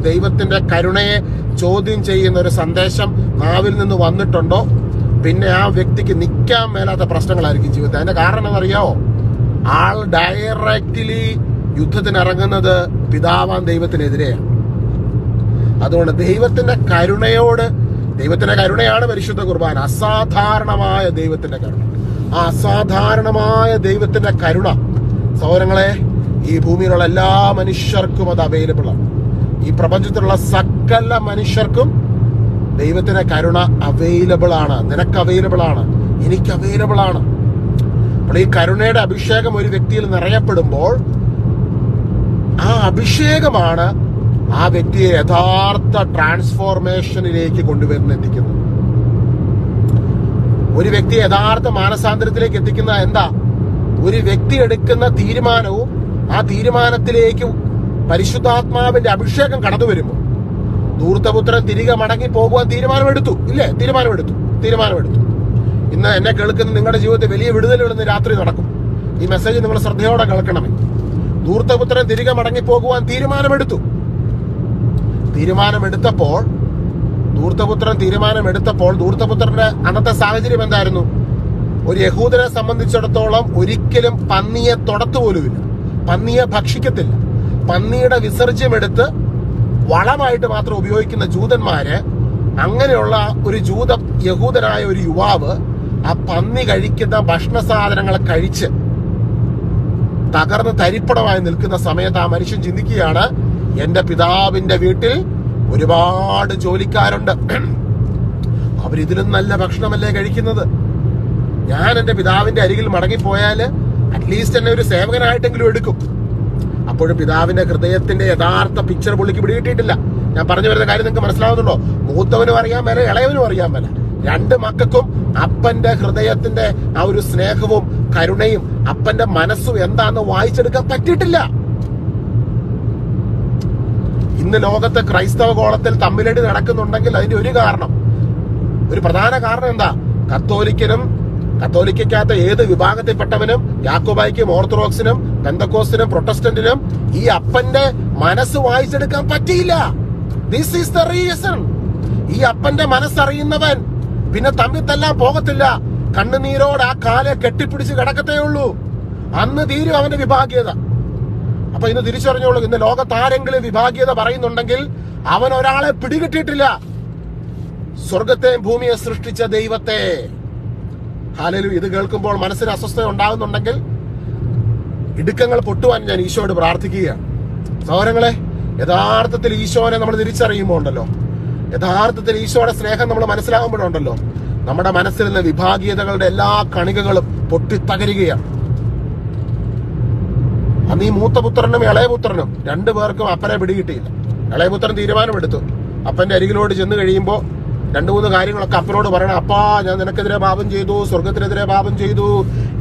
ദൈവത്തിന്റെ കരുണയെ ചോദ്യം ചെയ്യുന്ന ഒരു സന്ദേശം നാവിൽ നിന്ന് വന്നിട്ടുണ്ടോ, പിന്നെ ആ വ്യക്തിക്ക് നിൽക്കാൻ മേലാത്ത പ്രശ്നങ്ങളായിരിക്കും ജീവിതത്തിൽ. അതിന്റെ കാരണം എന്നറിയാവോ? ആൾ ഡയറക്റ്റ്ലി യുദ്ധത്തിനിറങ്ങുന്നത് പിതാവാൻ ദൈവത്തിനെതിരെയാണ്. അതുകൊണ്ട് ദൈവത്തിന്റെ കരുണയാണ് പരിശുദ്ധ കുർബാന. അസാധാരണമായ ദൈവത്തിന്റെ കരുണ. ആ അസാധാരണമായ ദൈവത്തിന്റെ കരുണ സഹോദരങ്ങളെ, ഈ ഭൂമിയിലുള്ള എല്ലാ മനുഷ്യർക്കും അത് അവൈലബിൾ ആണ്. ഈ പ്രപഞ്ചത്തിലുള്ള സകല മനുഷ്യർക്കും ദൈവത്തിന്റെ കരുണ അവൈലബിൾ ആണ്. നിനക്ക് അവൈലബിൾ ആണ്, എനിക്ക് അവൈലബിൾ ആണ്. അപ്പോൾ ഈ കരുണയുടെ അഭിഷേകം ഒരു വ്യക്തിയിൽ നിറയപ്പെടുമ്പോൾ ആ അഭിഷേകമാണ് ആ വ്യക്തിയെ യഥാർത്ഥ ട്രാൻസ്ഫോർമേഷനിലേക്ക് എത്തിക്കുന്നത്. ഒരു വ്യക്തിയെ യഥാർത്ഥ മാനസാന്തരത്തിലേക്ക് എത്തിക്കുന്ന എന്താ? ഒരു വ്യക്തി എടുക്കുന്ന തീരുമാനവും ആ തീരുമാനത്തിലേക്ക് പരിശുദ്ധാത്മാവിന്റെ അഭിഷേകം കടന്നു വരുമ്പോൾ, ധൂർത്തപുത്രൻ തിരികെ മടങ്ങി പോകുവാൻ തീരുമാനമെടുത്തു. ഇന്ന് എന്നെ കേൾക്കുന്ന നിങ്ങളുടെ ജീവിതത്തിൽ വലിയ വിടുതലുകൾ ഇന്ന് രാത്രി നടക്കും. ഈ മെസ്സേജ് നിങ്ങൾ ശ്രദ്ധയോടെ കേൾക്കണമേ. ധൂർത്തപുത്രൻ തിരികെ മടങ്ങി പോകുവാൻ തീരുമാനമെടുത്തപ്പോൾ ധൂർത്തപുത്രന്റെ അന്നത്തെ സാഹചര്യം എന്തായിരുന്നു? ഒരു യഹൂദനെ സംബന്ധിച്ചിടത്തോളം ഒരിക്കലും പന്നിയെ തൊടത്തുപോലുമില്ല, പന്നിയെ ഭക്ഷിക്കത്തില്ല. പന്നിയുടെ വിസർജ്യമെടുത്ത് വളമായിട്ട് മാത്രം ഉപയോഗിക്കുന്ന ജൂതന്മാര്, അങ്ങനെയുള്ള ഒരു യഹൂദനായ ഒരു യുവാവ് ആ പന്നി കഴിക്കുന്ന ഭക്ഷണ സാധനങ്ങൾ കഴിച്ച് തകർന്ന് തരിപ്പണമായി നിൽക്കുന്ന സമയത്ത് ആ മനുഷ്യൻ ചിന്തിക്കുകയാണ്, എന്റെ പിതാവിന്റെ വീട്ടിൽ ഒരുപാട് ജോലിക്കാരുണ്ട്, അവരിതിലും നല്ല ഭക്ഷണമല്ലേ കഴിക്കുന്നത്. ഞാൻ എന്റെ പിതാവിന്റെ അരികിൽ മടങ്ങിപ്പോയാൽ അറ്റ്ലീസ്റ്റ് എന്നെ ഒരു സേവകനായിട്ടെങ്കിലും എടുക്കും. അപ്പോഴും പിതാവിന്റെ ഹൃദയത്തിന്റെ യഥാർത്ഥ പിക്ചർ പുള്ളിക്ക് പിടികിട്ടിയിട്ടില്ല. ഞാൻ പറഞ്ഞു വരുന്ന കാര്യം നിങ്ങൾക്ക് മനസ്സിലാവുന്നുണ്ടോ? മൂത്തവനും അറിയാൻ മേല, ഇളയവനും അറിയാൻ മേല. രണ്ട് മക്കൾക്കും അപ്പന്റെ ഹൃദയത്തിന്റെ ആ ഒരു സ്നേഹവും കരുണയും അപ്പന്റെ മനസ്സും എന്താന്ന് വായിച്ചെടുക്കാൻ പറ്റിയിട്ടില്ല. ഇന്ന് ലോകത്ത് ക്രൈസ്തവ കോളത്തിൽ തമ്മിലടി നടക്കുന്നുണ്ടെങ്കിൽ അതിന്റെ ഒരു പ്രധാന കാരണം എന്താ? കത്തോലിക്കകത്ത് ഏത് വിഭാഗത്തിൽപ്പെട്ടവനും, യാക്കോബായിക്കും ഓർത്തഡോക്സിനും പെന്തക്കോസ്റ്റിനും പ്രൊട്ടസ്റ്റന്റിനും ഈ അപ്പന്റെ മനസ്സ് വായിച്ചെടുക്കാൻ പറ്റിയില്ല. This is the reason. ഈ അപ്പന്റെ മനസ്സറിയുന്നവൻ പിന്നെ തമ്മിൽ തല്ലാൻ പോകത്തില്ല. കണ്ണുനീരോട് ആ കാലെ കെട്ടിപ്പിടിച്ച് കിടക്കത്തേ ഉള്ളൂ. അന്ന് തീരും അവന്റെ വിഭാഗീയത. അപ്പൊ ഇന്ന് തിരിച്ചറിഞ്ഞോളൂ, ഇന്ന് ലോകത്ത് ആരെങ്കിലും വിഭാഗീയത പറയുന്നുണ്ടെങ്കിൽ അവൻ ഒരാളെ പിടികിട്ടിയിട്ടില്ല. സ്വർഗത്തെയും ഭൂമിയെ സൃഷ്ടിച്ച ദൈവത്തെ. ഹല്ലേലൂയ. ഇത് കേൾക്കുമ്പോൾ മനസ്സിന് അസ്വസ്ഥത ഉണ്ടാകുന്നുണ്ടെങ്കിൽ ഇടുക്കങ്ങൾ പൊട്ടുവാൻ ഞാൻ ഈശോയോട് പ്രാർത്ഥിക്കുകയാണ്. സഹോദരങ്ങളെ, യഥാർത്ഥത്തിൽ ഈശോനെ നമ്മൾ തിരിച്ചറിയുമ്പോൾ ഉണ്ടല്ലോ, യഥാർത്ഥത്തിൽ ഈശോയുടെ സ്നേഹം നമ്മൾ മനസ്സിലാകുമ്പോഴുണ്ടല്ലോ, നമ്മുടെ മനസ്സിൽ നിന്ന് വിഭാഗീയതകളുടെ എല്ലാ കണികകളും പൊട്ടിത്തകരുകയാണ്. അന്ന് ഈ മൂത്തപുത്രനും ഇളയപുത്രനും രണ്ടുപേർക്കും അപ്പനെ പിടികിട്ടിയില്ല. ഇളയപുത്രൻ തീരുമാനമെടുത്തു. അപ്പന്റെ അരികിലോട് ചെന്ന് കഴിയുമ്പോൾ 2-3 കാര്യങ്ങളൊക്കെ അപ്പനോട് പറയണം. അപ്പാ, ഞാൻ നിനക്കെതിരെ പാപം ചെയ്തു, സ്വർഗത്തിനെതിരെ പാപം ചെയ്തു,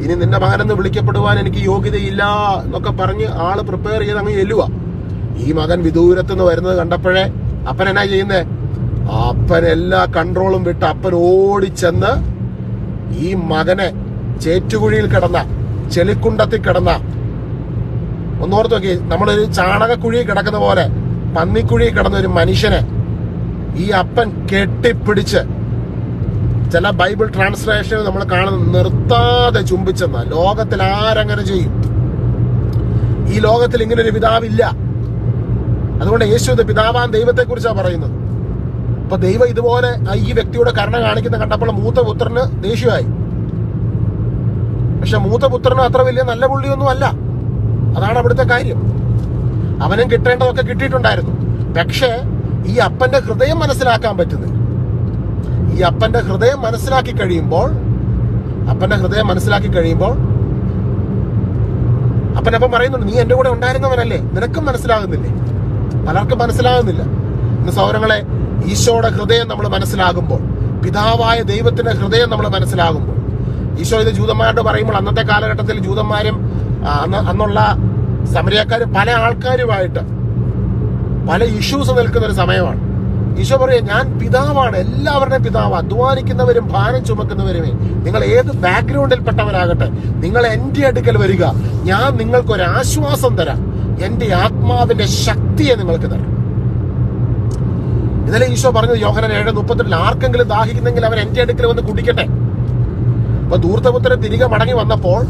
ഇനി നിന്റെ മകനെന്ന് വിളിക്കപ്പെടുവാൻ എനിക്ക് യോഗ്യതയില്ല എന്നൊക്കെ പറഞ്ഞ് ആള് പ്രിപ്പയർ ചെയ്ത് അങ്ങ് ചെല്ലുക. ഈ മകൻ വിദൂരത്തുനിന്ന് വരുന്നത് കണ്ടപ്പോഴേ അപ്പൻ എന്നാ ചെയ്യുന്നേ? അപ്പൻ എല്ലാ കൺട്രോളും വിട്ട് അപ്പൻ ഓടിച്ചെന്ന് ഈ മകനെ ചേറ്റുകുഴിയിൽ കിടന്ന, ചെളിക്കുണ്ടത്തിൽ കിടന്ന, ഒന്നോർത്ത് നോക്കി, നമ്മളൊരു ചാണകക്കുഴിയിൽ കിടക്കുന്ന പോലെ പന്നിക്കുഴിയിൽ കിടന്ന ഒരു മനുഷ്യനെ ഈ അപ്പൻ കെട്ടിപ്പിടിച്ച്, ചില ബൈബിൾ ട്രാൻസ്ലേഷൻ നമ്മൾ കാണുന്ന നിർത്താതെ ചുംബിച്ചെന്ന. ലോകത്തിൽ ആരങ്ങനെ ചെയ്യും? ഈ ലോകത്തിൽ ഇങ്ങനെ ഒരു പിതാവില്ല. അതുകൊണ്ട് യേശു പിതാവാൻ ദൈവത്തെ കുറിച്ചാണ് പറയുന്നത്. അപ്പൊ ദൈവം ഇതുപോലെ ഈ വ്യക്തിയുടെ കരുണ കാണിക്കുന്ന കണ്ടപ്പോൾ മൂത്തപുത്രന് ദേഷ്യമായി. പക്ഷെ മൂത്തപുത്രനും അത്ര വലിയ നല്ല പുള്ളിയൊന്നും അല്ല. അതാണ് അവിടുത്തെ കാര്യം. അവനും കിട്ടേണ്ടതൊക്കെ കിട്ടിയിട്ടുണ്ടായിരുന്നു. പക്ഷേ ഈ അപ്പന്റെ ഹൃദയം മനസ്സിലാക്കാൻ പറ്റുന്നില്ല. ഈ അപ്പന്റെ ഹൃദയം മനസ്സിലാക്കി കഴിയുമ്പോൾ അപ്പനപ്പം പറയുന്നുണ്ട്, നീ എന്റെ കൂടെ ഉണ്ടായിരുന്നവനല്ലേ, നിനക്കും മനസ്സിലാകുന്നില്ലേ? പലർക്കും മനസ്സിലാകുന്നില്ല. ഇന്ന് സഹോദരങ്ങളെ, ഈശോയുടെ ഹൃദയം നമ്മൾ മനസ്സിലാകുമ്പോൾ, പിതാവായ ദൈവത്തിന്റെ ഹൃദയം നമ്മൾ മനസ്സിലാകുമ്പോൾ, ഈശോ ഇത് ജൂതന്മാരോട് പറയുമ്പോൾ, അന്നത്തെ കാലഘട്ടത്തിൽ ജൂതന്മാരും അന്നുള്ള സമരിയക്കാരും പല ആൾക്കാരുമായിട്ട് പല ഇഷ്യൂസ് നിൽക്കുന്ന ഒരു സമയമാണ്. ഈശോ പറയാ, ഞാൻ പിതാവാണ്, എല്ലാവരുടെയും പിതാവ്, അധ്വാനിക്കുന്നവരും ഭാരം ചുമക്കുന്നവരുമേ, നിങ്ങൾ ഏത് ബാക്ക്ഗ്രൗണ്ടിൽപ്പെട്ടവരാകട്ടെ, നിങ്ങൾ എന്റെ അടുക്കൽ വരിക, ഞാൻ നിങ്ങൾക്കൊരു ആശ്വാസം തരാം, എന്റെ ആത്മാവിന്റെ ശക്തിയെ നിങ്ങൾക്ക് തരാം. ഇന്നലെ ഈശോ പറഞ്ഞത് യോഹന്നാൻ 7:32, ആർക്കെങ്കിലും ദാഹിക്കുന്നെങ്കിൽ അവൻ എന്റെ അടുക്കൽ വന്ന് കുടിക്കട്ടെ. അപ്പൊ ധൂർത്തപുത്രൻ തിരികെ മടങ്ങി വന്നപ്പോൾ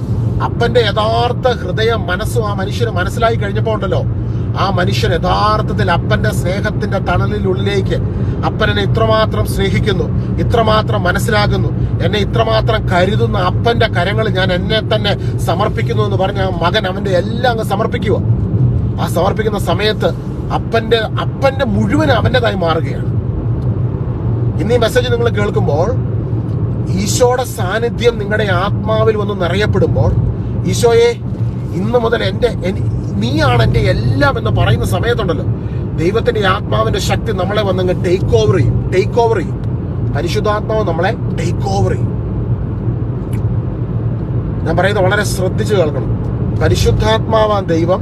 അപ്പന്റെ യഥാർത്ഥ ഹൃദയം മനസ്സും ആ മനുഷ്യന് മനസ്സിലായി കഴിഞ്ഞപ്പോ ഉണ്ടല്ലോ, ആ മനുഷ്യൻ യഥാർത്ഥത്തിൽ അപ്പന്റെ സ്നേഹത്തിന്റെ തണലിനുള്ളിലേക്ക്, അപ്പനെ ഇത്രമാത്രം സ്നേഹിക്കുന്നു, ഇത്രമാത്രം മനസ്സിലാകുന്നു, എന്നെ ഇത്രമാത്രം കരുതുന്ന അപ്പന്റെ കരങ്ങൾ ഞാൻ എന്നെ തന്നെ സമർപ്പിക്കുന്നു എന്ന് പറഞ്ഞ ആ മകൻ അവന്റെ എല്ലാം അങ്ങ് സമർപ്പിക്കുക. ആ സമർപ്പിക്കുന്ന സമയത്ത് അപ്പന്റെ മുഴുവൻ അവന്റേതായി മാറുകയാണ്. ഇന്ന് ഈ മെസ്സേജ് നിങ്ങൾ കേൾക്കുമ്പോൾ ഈശോയുടെ സാന്നിധ്യം നിങ്ങളുടെ ആത്മാവിൽ വന്ന് നിറയപ്പെടുമ്പോൾ, ഈശോയെ ഇന്ന് മുതൽ നീയാണ് എന്റെ എല്ലാം എന്ന് പറയുന്ന സമയത്തുണ്ടല്ലോ, ദൈവത്തിന്റെ ആത്മാവിന്റെ ശക്തി നമ്മളെ വന്നങ്ങ് ടേക്ക് ഓവർ ചെയ്യും. പരിശുദ്ധാത്മാവ് നമ്മളെ ടേക്ക് ഓവർ ചെയ്യും. ഞാൻ പറയുന്നത് വളരെ ശ്രദ്ധിച്ചു കേൾക്കണം. പരിശുദ്ധാത്മാവാൻ ദൈവം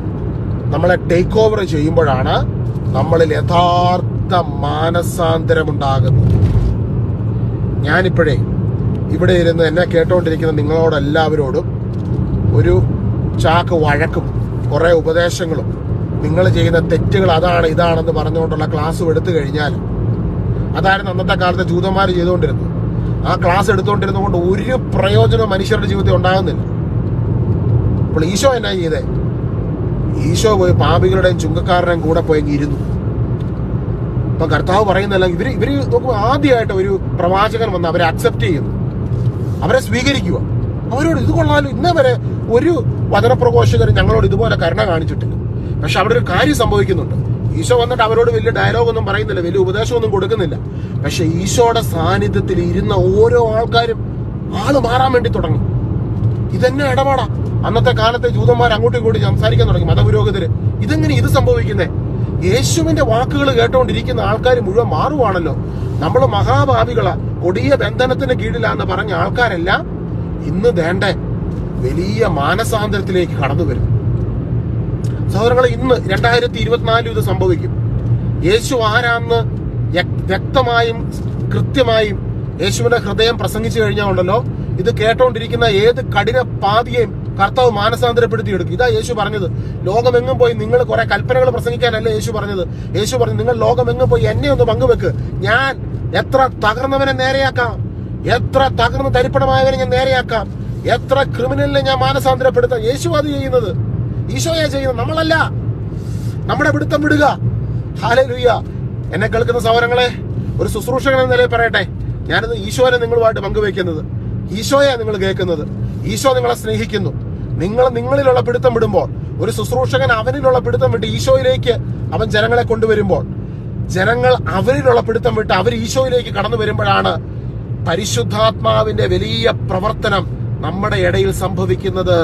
നമ്മളെ ടേക്ക് ഓവർ ചെയ്യുമ്പോഴാണ് നമ്മളിൽ യഥാർത്ഥ മാനസാന്തരമുണ്ടാകുന്നത്. ഞാനിപ്പോഴേ ഇവിടെ ഇരുന്ന് എന്നെ കേട്ടോണ്ടിരിക്കുന്ന നിങ്ങളോടെല്ലാവരോടും ഒരു ചാക്ക് വഴക്കും കുറെ ഉപദേശങ്ങളും നിങ്ങൾ ചെയ്യുന്ന തെറ്റുകൾ അതാണ് ഇതാണെന്ന് പറഞ്ഞുകൊണ്ടുള്ള ക്ലാസ്സും എടുത്തു കഴിഞ്ഞാൽ, അതായിരുന്നു അന്നത്തെ കാലത്തെ ജൂതന്മാർ ചെയ്തുകൊണ്ടിരുന്നത്. ആ ക്ലാസ് എടുത്തുകൊണ്ടിരുന്നതുകൊണ്ട് ഒരു പ്രയോജനവും മനുഷ്യരുടെ ജീവിതത്തിൽ ഉണ്ടാകുന്നില്ല. അപ്പോൾ ഈശോ എന്നാ ചെയ്തേ? ഈശോ പോയി പാപികളുടെയും ചുങ്കക്കാരുടെയും കൂടെ പോയി ഇരുന്നു. ഇപ്പൊ കർത്താവ് പറയുന്നല്ല, ഇവര് നോക്കുമ്പോൾ ആദ്യമായിട്ട് ഒരു പ്രവാചകൻ വന്ന് അവരെ അക്സെപ്റ്റ് ചെയ്യുന്നു, അവരെ സ്വീകരിക്കുക. അവരോട് ഇത് കൊള്ളാലും ഇന്നേ വരെ ഒരു വചനപ്രഘോഷകർ ഞങ്ങളോട് ഇതുപോലെ കരുണ കാണിച്ചിട്ടില്ല. പക്ഷെ അവിടെ ഒരു കാര്യം സംഭവിക്കുന്നുണ്ട്. ഈശോ വന്നിട്ട് അവരോട് വലിയ ഡയലോഗൊന്നും പറയുന്നില്ല, വലിയ ഉപദേശമൊന്നും കൊടുക്കുന്നില്ല. പക്ഷെ ഈശോയുടെ സാന്നിധ്യത്തിൽ ഇരുന്ന ഓരോ ആൾക്കാരും ആള് മാറാൻ വേണ്ടി തുടങ്ങി. ഇതെന്നെ ഇടപാടാ. അന്നത്തെ കാലത്തെ ജൂതന്മാർ അങ്ങോട്ടും ഇങ്ങോട്ടും സംസാരിക്കാൻ തുടങ്ങി, മതപുരോഹിതര്. ഇതെങ്ങനെ ഇത് സംഭവിക്കുന്നേ? യേശുവിന്റെ വാക്കുകൾ കേട്ടോണ്ടിരിക്കുന്ന ആൾക്കാർ മുഴുവൻ മാറുവാണല്ലോ. നമ്മൾ മഹാഭാവികളാ, കൊടിയ ബന്ധനത്തിന് കീഴിലാന്ന് പറഞ്ഞ ആൾക്കാരെല്ലാം ഇന്ന് ദേണ്ട വലിയ മാനസാന്തരത്തിലേക്ക് കടന്നു വരും. സഹോദരങ്ങളെ, ഇന്ന് 2024 ഇത് സംഭവിക്കും. യേശു ആരാന്ന് വ്യക്തമായും കൃത്യമായും യേശുവിന്റെ ഹൃദയം പ്രസംഗിച്ചു കഴിഞ്ഞാൽ ഉണ്ടല്ലോ, ഇത് കേട്ടോണ്ടിരിക്കുന്ന ഏത് കഠിന പാതിയെയും കർത്താവ് മാനസാന്തരപ്പെടുത്തിയെടുക്കും. ഇതാ യേശു പറഞ്ഞത്. ലോകമെങ്ങും പോയി നിങ്ങൾ കുറെ കൽപ്പനകൾ പ്രസംഗിക്കാനല്ല യേശു പറഞ്ഞത്. യേശു പറഞ്ഞു, നിങ്ങൾ ലോകമെങ്ങും പോയി എന്നെ ഒന്ന് പങ്കുവെക്ക്. ഞാൻ എത്ര തകർന്നവനെ നേരെയാക്കാം, എത്ര തകർന്ന് തരിപ്പണമായവനെ ഞാൻ നേരെയാക്കാം, എത്ര ക്രിമിനലിനെ ഞാൻ മാനസാന്തരപ്പെടുത്താം. യേശു അത് ചെയ്യുന്നത്, ഈശോയാ ചെയ്യുന്നത്, നമ്മളല്ല. നമ്മുടെ പിടുത്തം വിടുക. ഹല്ലേലൂയ. എന്നെ കേൾക്കുന്ന സഹോദരങ്ങളെ, ഒരു ശുശ്രൂഷകൻ എന്ന നിലയിൽ പറയട്ടെ, ഞാനിത് ഈശോനെ നിങ്ങളുമായിട്ട് പങ്കുവെക്കുന്നത്. ഈശോയാ നിങ്ങൾ കേൾക്കുന്നത്. ഈശോ നിങ്ങളെ സ്നേഹിക്കുന്നു. നിങ്ങളിലുള്ള പിടുത്തം വിടുമ്പോൾ, ഒരു ശുശ്രൂഷകൻ അവനിലുള്ള പിടുത്തം വിട്ട് ഈശോയിലേക്ക് അവൻ ജനങ്ങളെ കൊണ്ടുവരുമ്പോൾ, ജനങ്ങൾ അവരിലുള്ള പിടുത്തം വിട്ട് അവർ ഈശോയിലേക്ക് കടന്നു വരുമ്പോഴാണ് പരിശുദ്ധാത്മാവിന്റെ വലിയ പ്രവർത്തനം നമ്മുടെ ഇടയിൽ സംഭവിക്കുന്നത്.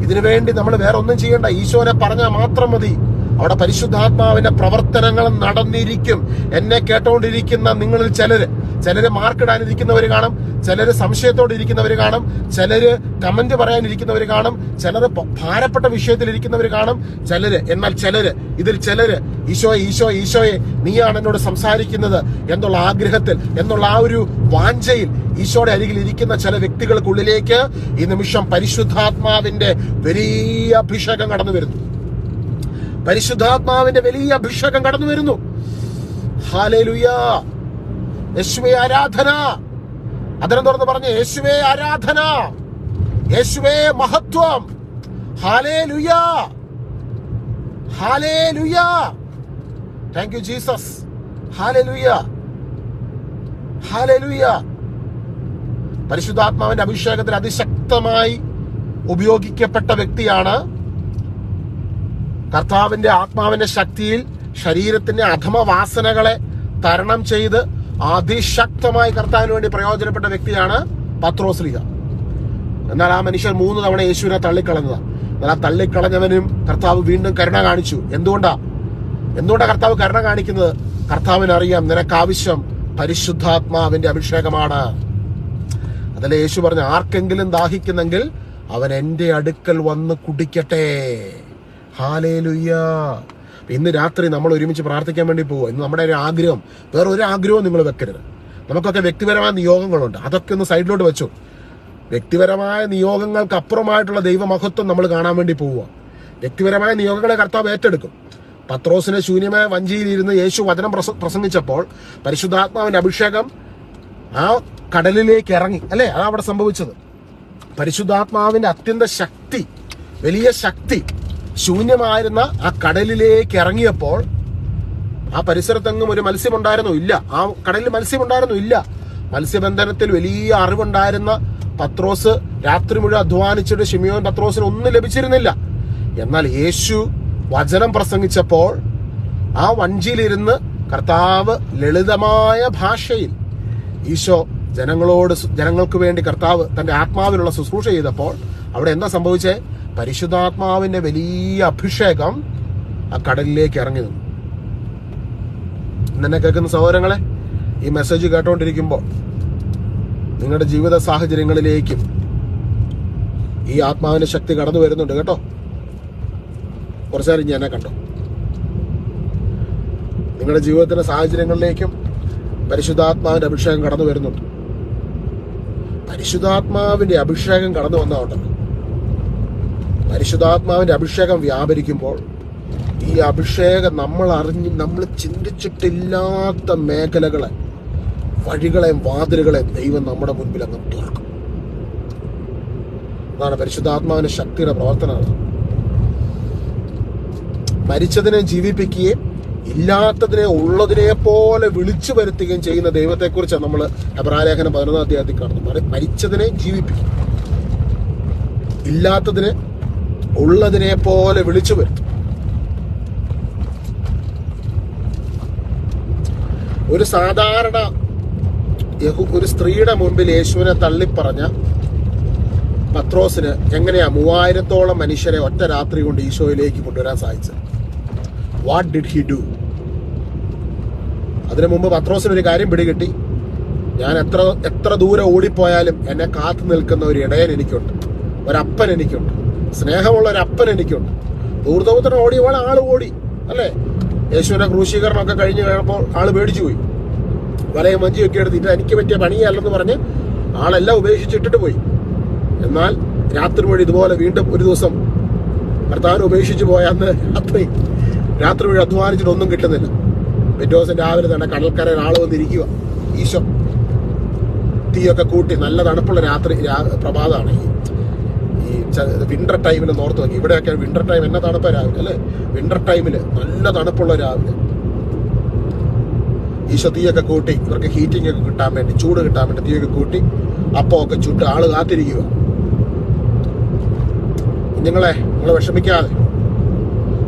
ഇതിനുവേണ്ടി നമ്മൾ വേറെ ഒന്നും ചെയ്യണ്ട. ഈശോനെ പറഞ്ഞാൽ മാത്രം മതി. അവിടെ പരിശുദ്ധാത്മാവിന്റെ പ്രവർത്തനങ്ങൾ നടന്നിരിക്കും. എന്നെ കേട്ടോണ്ടിരിക്കുന്ന നിങ്ങളിൽ ചിലര് മാർക്കിടാനിരിക്കുന്നവർ കാണും, ചിലര് സംശയത്തോടെ ഇരിക്കുന്നവർ കാണും, ചിലര് കമന്റ് പറയാനിരിക്കുന്നവർ കാണും, ചിലര് ഭാരപ്പെട്ട വിഷയത്തിലിരിക്കുന്നവർ കാണും, എന്നാൽ ചിലര് ഈശോയെ നീയാണ് എന്നോട് സംസാരിക്കുന്നത് എന്നുള്ള ആഗ്രഹത്തിൽ, എന്നുള്ള ആ ഒരു വാഞ്ചയിൽ ഈശോയുടെ അരികിൽ ഇരിക്കുന്ന ചില വ്യക്തികൾക്കുള്ളിലേക്ക് ഈ നിമിഷം പരിശുദ്ധാത്മാവിന്റെ വലിയ അഭിഷേകം കടന്നു വരുന്നു. പരിശുദ്ധാത്മാവിന്റെ വലിയ അഭിഷേകം കടന്നു വരുന്നു. ഹല്ലേലൂയ. യേശുവേ ആരാധന. അതിനെ തുറന്ന് പറഞ്ഞ്, യേശുവേ ആരാധന, യേശുവേ മഹത്വം. Hallelujah, hallelujah. Thank you Jesus. Hallelujah, hallelujah. പരിശുദ്ധാത്മാവിന്റെ അഭിഷേകത്തിൽ അതിശക്തമായി ഉപയോഗിക്കപ്പെട്ട വ്യക്തിയാണ് കർത്താവിന്റെ ആത്മാവിന്റെ ശക്തിയിൽ ശരീരത്തിന്റെ അധമവാസനകളെ തരണം ചെയ്ത് അതിശക്തമായി കർത്താവിന് വേണ്ടി പ്രയോജനപ്പെട്ട വ്യക്തിയാണ് പത്രോസ്ലീഹ. എന്നാൽ ആ മനുഷ്യൻ 3 തവണ യേശുവിനെ തള്ളിക്കളഞ്ഞതാണ്. എന്നാൽ ആ തള്ളിക്കളഞ്ഞവനും കർത്താവ് വീണ്ടും കരുണ കാണിച്ചു. എന്തുകൊണ്ടാ കർത്താവ് കരുണ കാണിക്കുന്നത്? കർത്താവിന് അറിയാം നിനക്ക് ആവശ്യം പരിശുദ്ധാത്മാവിന്റെ അഭിഷേകമാണ്. അതല്ലേ യേശു പറഞ്ഞു, ആർക്കെങ്കിലും ദാഹിക്കുന്നെങ്കിൽ അവൻ എന്റെ അടുക്കൽ വന്ന് കുടിക്കട്ടെ. ഹല്ലേലൂയ. ഇന്ന് രാത്രി നമ്മൾ ഒരുമിച്ച് പ്രാർത്ഥിക്കാൻ വേണ്ടി പോവുക. ഇന്ന് നമ്മുടെ ഒരു ആഗ്രഹം, വേറെ ഒരു ആഗ്രഹവും നിങ്ങൾ വെക്കരുത്. നമുക്കൊക്കെ വ്യക്തിപരമായ നിയോഗങ്ങളുണ്ട്, അതൊക്കെ ഒന്ന് സൈഡിലോട്ട് വെച്ചു. വ്യക്തിപരമായ നിയോഗങ്ങൾക്ക് അപ്പുറമായിട്ടുള്ള ദൈവമഹത്വം നമ്മൾ കാണാൻ വേണ്ടി പോവുക. വ്യക്തിപരമായ നിയോഗങ്ങളെ കർത്താവ് ഏറ്റെടുക്കും. പത്രോസിനെ ശൂന്യമായ വഞ്ചിയിലിരുന്ന് യേശു വചനം പ്രസംഗിച്ചപ്പോൾ പരിശുദ്ധാത്മാവിന്റെ അഭിഷേകം ആ കടലിലേക്ക് ഇറങ്ങി, അല്ലെ? അതാണ് അവിടെ സംഭവിച്ചത്. പരിശുദ്ധാത്മാവിന്റെ അത്യന്ത ശക്തി, വലിയ ശക്തി ശൂന്യമായിരുന്ന ആ കടലിലേക്ക് ഇറങ്ങിയപ്പോൾ ആ പരിസരത്തെങ്ങും ഒരു മത്സ്യമുണ്ടായിരുന്നോ? ഇല്ല. ആ കടലിൽ മത്സ്യമുണ്ടായിരുന്നോ? ഇല്ല. മത്സ്യബന്ധനത്തിൽ വലിയ അറിവുണ്ടായിരുന്ന പത്രോസ് രാത്രി മുഴുവൻ അധ്വാനിച്ചിട്ട് ശിമിയോൻ പത്രോസിന് ഒന്നും ലഭിച്ചിരുന്നില്ല. എന്നാൽ യേശു വചനം പ്രസംഗിച്ചപ്പോൾ ആ വഞ്ചിയിലിരുന്ന് കർത്താവ് ലളിതമായ ഭാഷയിൽ ഈശോ ജനങ്ങൾക്ക് വേണ്ടി കർത്താവ് തന്റെ ആത്മാവിനുള്ള ശുശ്രൂഷ ചെയ്തപ്പോൾ അവിടെ എന്താ സംഭവിച്ചേ? പരിശുദ്ധാത്മാവിന്റെ വലിയ അഭിഷേകം ആ കടലിലേക്ക് ഇറങ്ങി നിന്നു. ഇന്നെ കേൾക്കുന്ന സഹോദരങ്ങളെ, ഈ മെസ്സേജ് കേട്ടോണ്ടിരിക്കുമ്പോൾ നിങ്ങളുടെ ജീവിത സാഹചര്യങ്ങളിലേക്കും ഈ ആത്മാവിന്റെ ശക്തി കടന്നു വരുന്നുണ്ട് കേട്ടോ. കുറച്ചേരം ഞാൻ കണ്ടോ, നിങ്ങളുടെ ജീവിതത്തിന്റെ സാഹചര്യങ്ങളിലേക്കും പരിശുദ്ധാത്മാവിന്റെ അഭിഷേകം കടന്നു വരുന്നുണ്ട്. പരിശുദ്ധാത്മാവിന്റെ അഭിഷേകം കടന്നു വന്നതുകൊണ്ടല്ലോ, പരിശുദ്ധാത്മാവിന്റെ അഭിഷേകം വ്യാപരിക്കുമ്പോൾ ഈ അഭിഷേകം നമ്മൾ ചിന്തിച്ചിട്ടില്ലാത്ത മേഖലകളെ, വഴികളെയും വാതിലുകളെയും ദൈവം നമ്മുടെ മുൻപിൽ അങ്ങ് തുറക്കും. അതാണ് പരിശുദ്ധാത്മാവിന്റെ ശക്തിയുടെ പ്രവർത്തനമാണ്. മരിച്ചതിനെ ജീവിപ്പിക്കുകയും ഇല്ലാത്തതിനെ ഉള്ളതിനെ പോലെ വിളിച്ചു വരുത്തുകയും ചെയ്യുന്ന ദൈവത്തെക്കുറിച്ചാണ് നമ്മൾ എബ്രായലേഖനം 11-ാം അധ്യായത്തിൽ കാണുന്നത്. മരിച്ചതിനെ ജീവിപ്പിക്കും, ഇല്ലാത്തതിനെ ഉള്ളതിനെ പോലെ വിളിച്ചു വരുത്തും. ഒരു സാധാരണ ഒരു സ്ത്രീയുടെ മുൻപിൽ യേശുവിനെ തള്ളിപ്പറഞ്ഞ പത്രോസിന് എങ്ങനെയാ 3000-ഓളം മനുഷ്യരെ ഒറ്റ രാത്രി കൊണ്ട് ഈശോയിലേക്ക് കൊണ്ടുവരാൻ സാധിച്ചത്? What did he do? അതിനു മുമ്പ് പത്രോസിന് ഒരു കാര്യം പിടികിട്ടി. ഞാൻ എത്ര ദൂരെ ഓടിപ്പോയാലും എന്നെ കാത്തു നിൽക്കുന്ന ഒരു ഇടയൻ എനിക്കുണ്ട്, ഒരപ്പൻ എനിക്കുണ്ട്, സ്നേഹമുള്ള ഒരു അപ്പൻ എനിക്കുണ്ട്. ദൂർദൂതരം ഓടിയപ്പോൾ ആള് ഓടി, അല്ലേ? യേശുവിന്റെ ക്രൂശീകരണമൊക്കെ കഴിഞ്ഞ് കഴിഞ്ഞപ്പോൾ ആള് പേടിച്ചു പോയി. വലയും വഞ്ചിയൊക്കെ എടുത്തിട്ട് എനിക്ക് പറ്റിയ പണിയല്ലെന്ന് പറഞ്ഞ് ആളെല്ലാം ഉപേക്ഷിച്ചിട്ടിട്ട് പോയി. എന്നാൽ രാത്രി മുഴുവൻ ഇതുപോലെ വീണ്ടും ഒരു ദിവസം കർത്താവിനെ ഉപേക്ഷിച്ച് പോയാന്ന് രാത്രി മുഴുവൻ അധ്വാനിച്ചിട്ട് ഒന്നും കിട്ടുന്നില്ല. പിറ്റേ ദിവസം രാവിലെ തന്നെ കടൽക്കരയിൽ ആള് വന്നിരിക്കുക. ഈശോ തീയൊക്കെ കൂട്ടി, നല്ല തണുപ്പുള്ള പ്രഭാതമാണ് ഈ വിന്റർ ടൈമിൽ നോർത്ത് നോക്കി. ഇവിടെയൊക്കെ വിന്റർ ടൈം എന്നാ തണുപ്പ രാവിലെ, അല്ലെ? വിന്റർ ടൈമില് നല്ല തണുപ്പുള്ള രാവിലെ ഈശോ തീയൊക്കെ കൂട്ടി, ഇവർക്ക് ഹീറ്റിംഗ് ഒക്കെ കിട്ടാൻ വേണ്ടി, ചൂട് കിട്ടാൻ വേണ്ടി തീയൊക്കെ കൂട്ടി അപ്പമൊക്കെ ചുട്ട് ആള് കാത്തിരിക്കുക. നിങ്ങൾ വിഷമിക്കാതെ.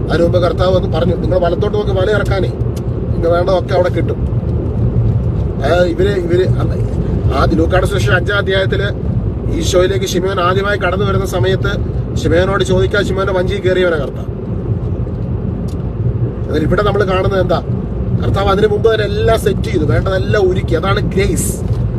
അതിന് മുമ്പ് കർത്താവ് വന്ന് പറഞ്ഞു, നിങ്ങൾ വലത്തോട്ട് നോക്കി വല ഇറക്കാനേ, നിങ്ങൾ വേണ്ടതൊക്കെ അവിടെ കിട്ടും. ഇവര് ആദ്യ ലൂക്കായുടെ സുവിശേഷം 5-ാം അധ്യായത്തില് ഈശോയിലേക്ക് ശിമോൻ ആദ്യമായി കടന്നു വരുന്ന സമയത്ത് ശിമോനോട് ചോദിക്കാൻ ശിമോന്റെ വഞ്ചി കയറിയവനെ കർത്താവ്. അതിൽ ഇവിടെ നമ്മൾ കാണുന്നത് എന്താ? കർത്താവ് അതിനു മുമ്പ് തന്നെ എല്ലാം സെറ്റ് ചെയ്തു, വേണ്ടതെല്ലാം ഒരുക്കി. അതാണ് ഗ്രേസ്,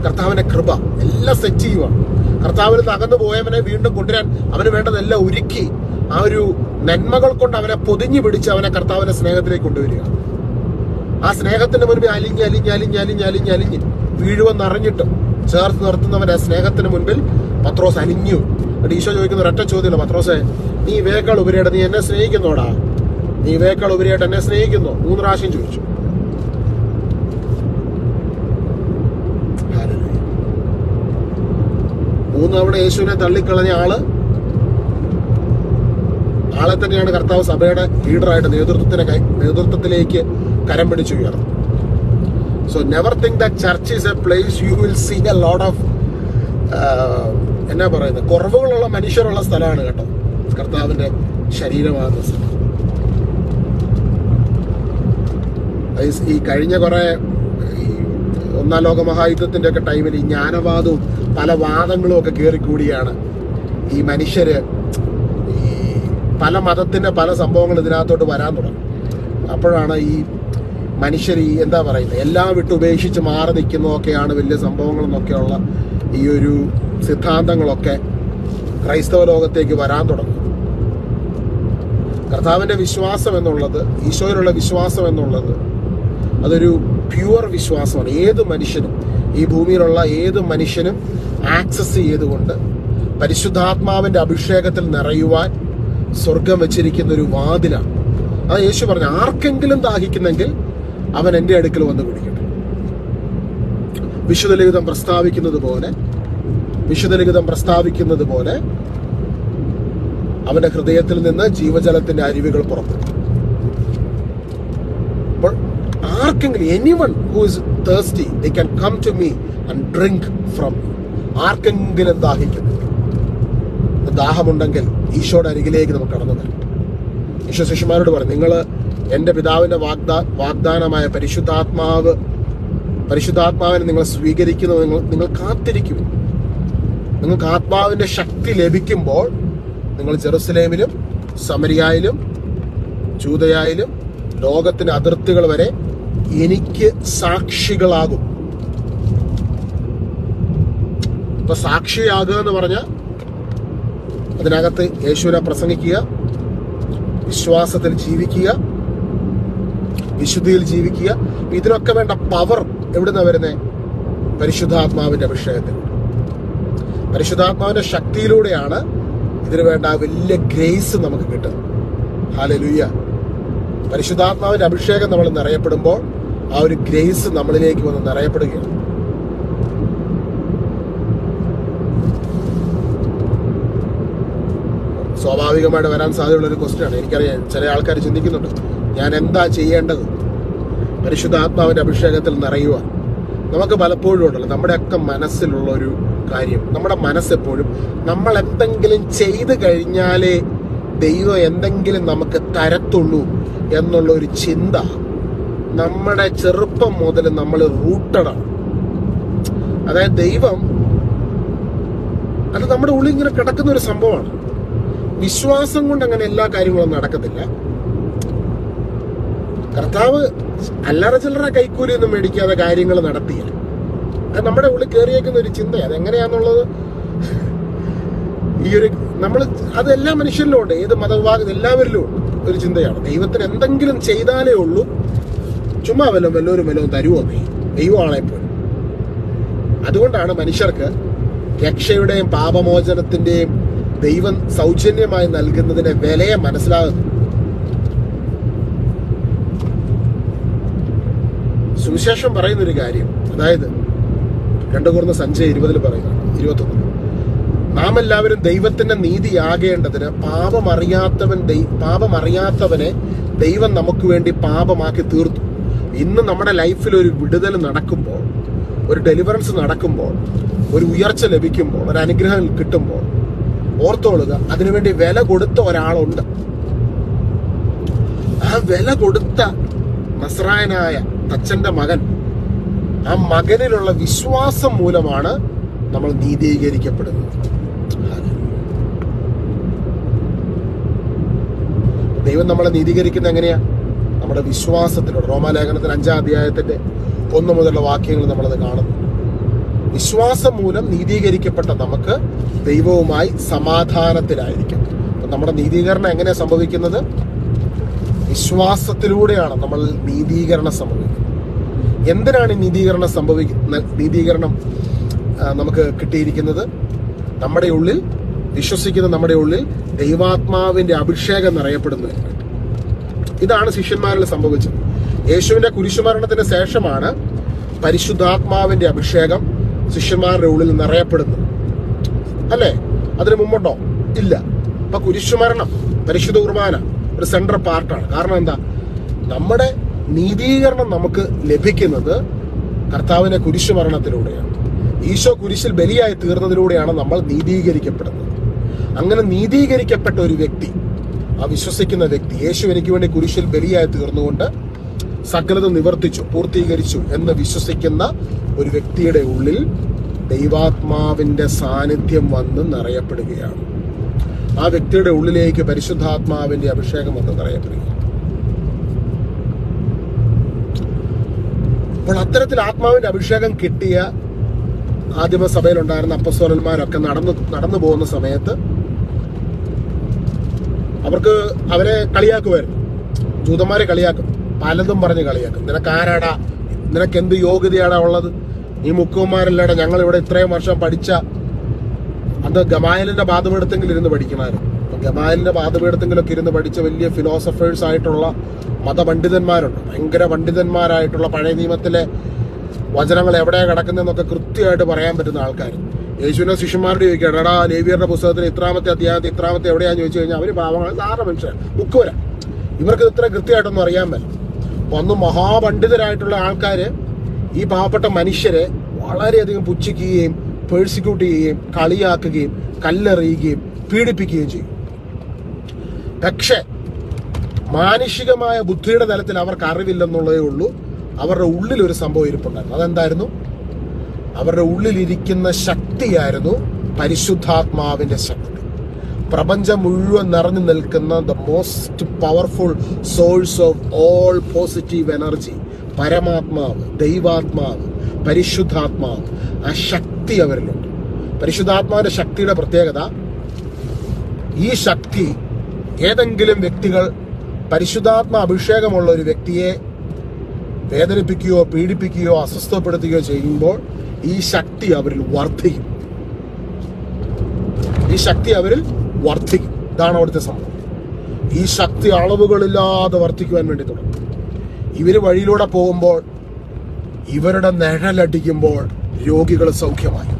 കർത്താവിന്റെ കൃപ. എല്ലാം സെറ്റ് ചെയ്യുവാണ്. കർത്താവിന് തകർന്നു പോയവനെ വീണ്ടും കൊണ്ടുവരാൻ അവന് വേണ്ടതെല്ലാം ഒരുക്കി, ആ ഒരു നന്മകൾ കൊണ്ട് അവനെ പൊതിഞ്ഞു പിടിച്ച് അവനെ കർത്താവിന്റെ സ്നേഹത്തിലേക്ക് കൊണ്ടുവരിക. ആ സ്നേഹത്തിന്റെ മുൻപിൽ അലിഞ്ഞ് വീഴുവെന്നറിഞ്ഞിട്ടും ചേർത്ത് നിർത്തുന്നവന്റെ സ്നേഹത്തിന് മുൻപിൽ പത്രോസ് അലിഞ്ഞു. എന്നിട്ട് ഈശോ ചോദിക്കുന്ന ഒരൊറ്റ ചോദ്യമല്ല, പത്രോസേ, നീ ഇവയേക്കാൾ ഉപരിയായിട്ട് നീ എന്നെ സ്നേഹിക്കുന്നോടാ? നീ ഇവയേക്കാൾ ഉപരിയായിട്ട് എന്നെ സ്നേഹിക്കുന്നോ? 3 പ്രാവശ്യം ചോദിച്ചു. 3 തവണ യേശുവിനെ തള്ളിക്കളഞ്ഞ ആളെ തന്നെയാണ് കർത്താവ് സഭയുടെ ലീഡറായിട്ട് നേതൃത്വത്തിലേക്ക് കരം പിടിച്ചു ഉയർന്നു. So never think that church is a place you will see a lot of എന്നാ പറയുന്നത്, കുറവുകളുള്ള മനുഷ്യരുള്ള സ്ഥലമാണ് കേട്ടോ കർത്താവിന്റെ ശരീരമാകുന്ന സ്ഥലം. ഈ കഴിഞ്ഞ ഒന്നാം ലോക മഹായുദ്ധത്തിന്റെ ഒക്കെ ടൈമിൽ ഈ ജ്ഞാനവാദവും പല വാദങ്ങളും ഒക്കെ കയറിക്കൂടിയാണ് ഈ മനുഷ്യര് ഈ പല മതത്തിന്റെ പല സംഭവങ്ങൾ ഇതിനകത്തോട്ട് വരാൻ തുടങ്ങും. അപ്പോഴാണ് ഈ മനുഷ്യർ ഈ എന്താ പറയുന്നത്, എല്ലാം വിട്ട് ഉപേക്ഷിച്ച് മാറി നിൽക്കുന്നതൊക്കെയാണ് വലിയ സംഭവങ്ങളെന്നൊക്കെയുള്ള ഈ ഒരു സിദ്ധാന്തങ്ങളൊക്കെ ക്രൈസ്തവ ലോകത്തേക്ക് വരാൻ തുടങ്ങും. കർത്താവിന്റെ വിശ്വാസം എന്നുള്ളത്, ഈശോയിലുള്ള വിശ്വാസം എന്നുള്ളത് അതൊരു പ്യുവർ വിശ്വാസമാണ്. ഏത് മനുഷ്യനും, ഈ ഭൂമിയിലുള്ള ഏത് മനുഷ്യനും ആക്സസ് ചെയ്തുകൊണ്ട് പരിശുദ്ധാത്മാവിന്റെ അഭിഷേകത്തിൽ നിറയുവാൻ സ്വർഗം വെച്ചിരിക്കുന്ന ഒരു വാതിലാണ്. അത് യേശു പറഞ്ഞു, ആർക്കെങ്കിലും ദാഹിക്കുന്നെങ്കിൽ അവൻ എൻ്റെ അടുക്കൽ വന്ന് കുടിക്കട്ടെ. വിശുദ്ധ ലിഖിതം പ്രസ്താവിക്കുന്നത് പോലെ അവന്റെ ഹൃദയത്തിൽ നിന്ന് ജീവജലത്തിന്റെ അരുവികൾ പുറപ്പെടും. അപ്പോൾ ആർക്കെങ്കിലും, anyone who is thirsty they can come to me and drink from me. ആർക്കെങ്കിലും ദാഹമുണ്ടെങ്കിൽ ഈശോയുടെ അരികിലേക്ക് നമുക്ക് കടന്നു വരാം. ഈശോ ശിഷ്യന്മാരോട് പറഞ്ഞു, നിങ്ങൾ എൻ്റെ പിതാവിന്റെ വാഗ്ദാനമായ പരിശുദ്ധാത്മാവിനെ നിങ്ങൾ സ്വീകരിക്കുന്നത് നിങ്ങൾ കാത്തിരിക്കും. നിങ്ങൾക്ക് ആത്മാവിന്റെ ശക്തി ലഭിക്കുമ്പോൾ നിങ്ങൾ ജെറുസലേമിലും സമരിയായിലും ജൂദയായിലും ലോകത്തിന്റെ അതിർത്തികൾ വരെ എനിക്ക് സാക്ഷികളാകും. ഇപ്പൊ സാക്ഷിയാകുക എന്ന് പറഞ്ഞാൽ അതിനകത്ത് യേശുവിനെ പ്രസംഗിക്കുക, വിശ്വാസത്തിൽ ജീവിക്കുക, വിശുദ്ധിയിൽ ജീവിക്കുക. ഇതിനൊക്കെ വേണ്ട പവർ എവിടുന്നാ വരുന്നത്? പരിശുദ്ധാത്മാവിന്റെ അഭിഷേകത്തിൽ, പരിശുദ്ധാത്മാവിന്റെ ശക്തിയിലൂടെയാണ് ഇതിനു വേണ്ട ആ വലിയ ഗ്രേസ് നമുക്ക് കിട്ടുന്നത്. ഹല്ലേലൂയ. പരിശുദ്ധാത്മാവിന്റെ അഭിഷേകം നമ്മൾ നിറയപ്പെടുമ്പോൾ ആ ഒരു ഗ്രേസ് നമ്മളിലേക്ക് വന്ന് നിറയപ്പെടുകയാണ്. സ്വാഭാവികമായിട്ട് വരാൻ സാധ്യതയുള്ള ഒരു ക്വസ്റ്റ്യനാണ്. എനിക്കറിയാം ചില ആൾക്കാർ ചിന്തിക്കുന്നുണ്ട്, ഞാൻ എന്താ ചെയ്യേണ്ടത് പരിശുദ്ധാത്മാവിന്റെ അഭിഷേകത്തിൽ നിറയുക. നമുക്ക് പലപ്പോഴും ഉണ്ടല്ലോ നമ്മുടെയൊക്കെ മനസ്സിലുള്ള ഒരു കാര്യം, നമ്മുടെ മനസ്സെപ്പോഴും നമ്മൾ എന്തെങ്കിലും ചെയ്ത് കഴിഞ്ഞാലേ ദൈവം എന്തെങ്കിലും നമുക്ക് തരത്തുള്ളൂ എന്നുള്ള ഒരു ചിന്ത നമ്മുടെ ചെറുപ്പം മുതൽ നമ്മൾ റൂട്ടഡാണ്. അതായത് ദൈവം അത് നമ്മുടെ ഉള്ളിൽ ഇങ്ങനെ കിടക്കുന്ന ഒരു സംഭവമാണ്. വിശ്വാസം കൊണ്ട് അങ്ങനെ എല്ലാ കാര്യങ്ങളും നടക്കത്തില്ല. കർത്താവ് അല്ലറ ചില്ലറ കൈക്കൂലിയൊന്നും മേടിക്കാതെ കാര്യങ്ങൾ നടത്തിയില്ല. അത് നമ്മുടെ ഉള്ളിൽ കയറിയേക്കുന്ന ഒരു ചിന്തയാണ്. അതെങ്ങനെയാന്നുള്ളത് ഈ ഒരു നമ്മൾ അത് എല്ലാ മനുഷ്യരിലും ഉണ്ട്, ഏത് മതവിഭാഗം എല്ലാവരിലും ഉണ്ട് ഒരു ചിന്തയാണ്. ദൈവത്തിന് എന്തെങ്കിലും ചെയ്താലേ ഉള്ളൂ, ചുമ്മാ വല്ലവരും തരുമോ ദൈവമാണെപ്പോഴും. അതുകൊണ്ടാണ് മനുഷ്യർക്ക് രക്ഷയുടെയും പാപമോചനത്തിന്റെയും ദൈവം സൗജന്യമായി നൽകുന്നതിന്റെ വിലയെ മനസ്സിലാകുന്നു. സുവിശേഷം പറയുന്നൊരു കാര്യം, അതായത് 2 Corinthians 5:20 പറയുന്നത്, 21, നാം എല്ലാവരും ദൈവത്തിന്റെ നീതിയാകേണ്ടതിന് പാപമറിയാത്തവനെ ദൈവം നമുക്ക് വേണ്ടി പാപമാക്കി തീർത്തു. ഇന്ന് നമ്മുടെ ലൈഫിൽ ഒരു വിടുതൽ നടക്കുമ്പോൾ, ഒരു ഡെലിവറൻസ് നടക്കുമ്പോൾ, ഒരു ഉയർച്ച ലഭിക്കുമ്പോൾ, ഒരു അനുഗ്രഹം കിട്ടുമ്പോൾ ഓർത്തോളുക, അതിനുവേണ്ടി വില കൊടുത്ത ഒരാളുണ്ട്. ആ വില കൊടുത്ത നസ്രായനായ അച്ഛന്റെ മകൻ, ആ മകനിലുള്ള വിശ്വാസം മൂലമാണ് നമ്മൾ നീതീകരിക്കപ്പെടുന്നത്. ദൈവം നമ്മളെ നീതീകരിക്കുന്നത് എങ്ങനെയാ? നമ്മുടെ വിശ്വാസത്തിലൂടെ. റോമാലേഖനത്തിന് 5-ാം അധ്യായത്തിന്റെ 1 മുതലുള്ള വാക്യങ്ങൾ നമ്മളത് കാണുന്നു. വിശ്വാസം മൂലം നീതീകരിക്കപ്പെട്ട നമുക്ക് ദൈവവുമായി സമാധാനത്തിലായിരിക്കും. അപ്പൊ നമ്മുടെ നീതീകരണം എങ്ങനെയാ സംഭവിക്കുന്നത്? വിശ്വാസത്തിലൂടെയാണ് നമ്മൾ നീതീകരണം സംഭവിക്കുന്നത്. എന്തിനാണ് ഈ നീതീകരണം നമുക്ക് കിട്ടിയിരിക്കുന്നത്? നമ്മുടെ ഉള്ളിൽ വിശ്വസിക്കുന്ന നമ്മുടെ ഉള്ളിൽ ദൈവാത്മാവിന്റെ അഭിഷേകം നിറയപ്പെടുന്നതിന്. ഇതാണ് ശിഷ്യന്മാരിൽ സംഭവിച്ചത്. യേശുവിന്റെ കുരിശുമരണത്തിന് ശേഷമാണ് പരിശുദ്ധാത്മാവിന്റെ അഭിഷേകം ശിഷ്യന്മാരുടെ ഉള്ളിൽ നിറയപ്പെടുന്നത്, അല്ലേ? അതിനു മുമ്പുണ്ടോ? ഇല്ല. അപ്പൊ കുരിശുമരണം, പരിശുദ്ധ കുർബാന ഒരു സെൻട്രൽ പാർട്ടാണ്. കാരണം എന്താ? നമ്മുടെ നീതീകരണം നമുക്ക് ലഭിക്കുന്നത് കർത്താവിന്റെ കുരിശുമരണത്തിലൂടെയാണ്. ഈശോ കുരിശിൽ ബലിയായി തീർന്നതിലൂടെയാണ് നമ്മൾ നീതീകരിക്കപ്പെടുന്നത്. അങ്ങനെ നീതീകരിക്കപ്പെട്ട ഒരു വ്യക്തി, ആ വിശ്വസിക്കുന്ന വ്യക്തി, യേശു എനിക്ക് വേണ്ടി കുരിശിൽ ബലിയായി തീർന്നുകൊണ്ട് സകലതും നിവർത്തിച്ചു, പൂർത്തീകരിച്ചു എന്ന് വിശ്വസിക്കുന്ന ഒരു വ്യക്തിയുടെ ഉള്ളിൽ ദൈവാത്മാവിന്റെ സാന്നിധ്യം വന്ന് നിറയപ്പെടുകയാണ്. ആ വ്യക്തിയുടെ ഉള്ളിലേക്ക് പരിശുദ്ധാത്മാവിന്റെ അഭിഷേകം വന്ന് നിറയപ്പെടുകയാണ്. അപ്പോൾ അത്തരത്തിൽ ആത്മാവിന്റെ അഭിഷേകം കിട്ടിയ ആദിമസഭയിലുണ്ടായിരുന്ന അപ്പസ്തോലന്മാരൊക്കെ നടന്നു പോകുന്ന സമയത്ത് അവരെ കളിയാക്കുമായിരുന്നു. ജൂതന്മാരെ കളിയാക്കും, പലതും പറഞ്ഞ് കളിയാക്കും. നിനക്കാരാടാ, നിനക്കെന്ത് യോഗ്യതയാടാ ഉള്ളത്, ഈ മുക്കുവന്മാരല്ലാടാ ഞങ്ങൾ ഇവിടെ ഇത്രയും വർഷം പഠിച്ച. അത് ഗമായലിന്റെ പാദപീഠത്തെങ്കിലും ഇരുന്ന് പഠിക്കണമായിരുന്നു. അപ്പൊ ഗമായലിന്റെ പാദപീഠത്തെങ്കിലൊക്കെ ഇരുന്ന് പഠിച്ച വലിയ ഫിലോസഫേഴ്സ് ആയിട്ടുള്ള മതപണ്ഡിതന്മാരുണ്ട്. ഭയങ്കര പണ്ഡിതന്മാരായിട്ടുള്ള പഴയ നിയമത്തിലെ വചനങ്ങൾ എവിടെയാണ് കിടക്കുന്നതെന്നൊക്കെ കൃത്യമായിട്ട് പറയാൻ പറ്റുന്ന ആൾക്കാർ. യേശുവിനെ ശിഷ്യന്മാരോട് ചോദിക്കുകയാണ്, എടാ ലേവ്യരുടെ പുസ്തകത്തിൽ ഇത്രാമത്തെ അധ്യായത്തിൽ ഇത്രാമത്തെ എവിടെയാന്ന് ചോദിച്ചു കഴിഞ്ഞാൽ അവർ പാവങ്ങൾ, സാധാരണ മനുഷ്യർ, മുക്കുവരാ. ഇവർക്ക് ഇത്ര കൃത്യമായിട്ടൊന്നും അറിയാൻ പറ്റും. അപ്പൊ അന്ന് മഹാപണ്ഡിതരായിട്ടുള്ള ആൾക്കാര് ഈ പാവപ്പെട്ട മനുഷ്യരെ വളരെയധികം പുച്ഛിക്കുകയും പേഴ്സിക്യൂട്ട് ചെയ്യുകയും കളിയാക്കുകയും കല്ലെറിയുകയും പീഡിപ്പിക്കുകയും ചെയ്യും. പക്ഷേ മാനുഷികമായ ബുദ്ധിയുടെ തലത്തിൽ അവർക്ക് അറിവില്ലെന്നുള്ളതേ ഉള്ളൂ. അവരുടെ ഉള്ളിൽ ഒരു സംഭവം ഇരിപ്പുണ്ടായിരുന്നു. അതെന്തായിരുന്നു? അവരുടെ ഉള്ളിലിരിക്കുന്ന ശക്തിയായിരുന്നു പരിശുദ്ധാത്മാവിന്റെ ശക്തി. പ്രപഞ്ചം മുഴുവൻ നിറഞ്ഞു നിൽക്കുന്ന the most powerful source of all positive energy, പരമാത്മാവ്, ദൈവാത്മാവ്, പരിശുദ്ധാത്മാവ്, ആ ശക്തി അവരിലുണ്ട്. പരിശുദ്ധാത്മാവിന്റെ ശക്തിയുടെ പ്രത്യേകത, ഈ ശക്തി ഏതെങ്കിലും വ്യക്തികൾ പരിശുദ്ധാത്മ അഭിഷേകമുള്ള ഒരു വ്യക്തിയെ വേദനിപ്പിക്കുകയോ പീഡിപ്പിക്കുകയോ അസ്വസ്ഥപ്പെടുത്തുകയോ ചെയ്യുമ്പോൾ ഈ ശക്തി അവരിൽ വർദ്ധിക്കും. ഈ ശക്തി അവരിൽ വർദ്ധിക്കും. ഇതാണ് അവിടുത്തെ സംഭവം. ഈ ശക്തി അളവുകളില്ലാതെ വർദ്ധിക്കുവാൻ വേണ്ടി തുടങ്ങും. ഇവര് വഴിയിലൂടെ പോകുമ്പോൾ, ഇവരുടെ നിഴലടിക്കുമ്പോൾ രോഗികൾ സൗഖ്യമായി.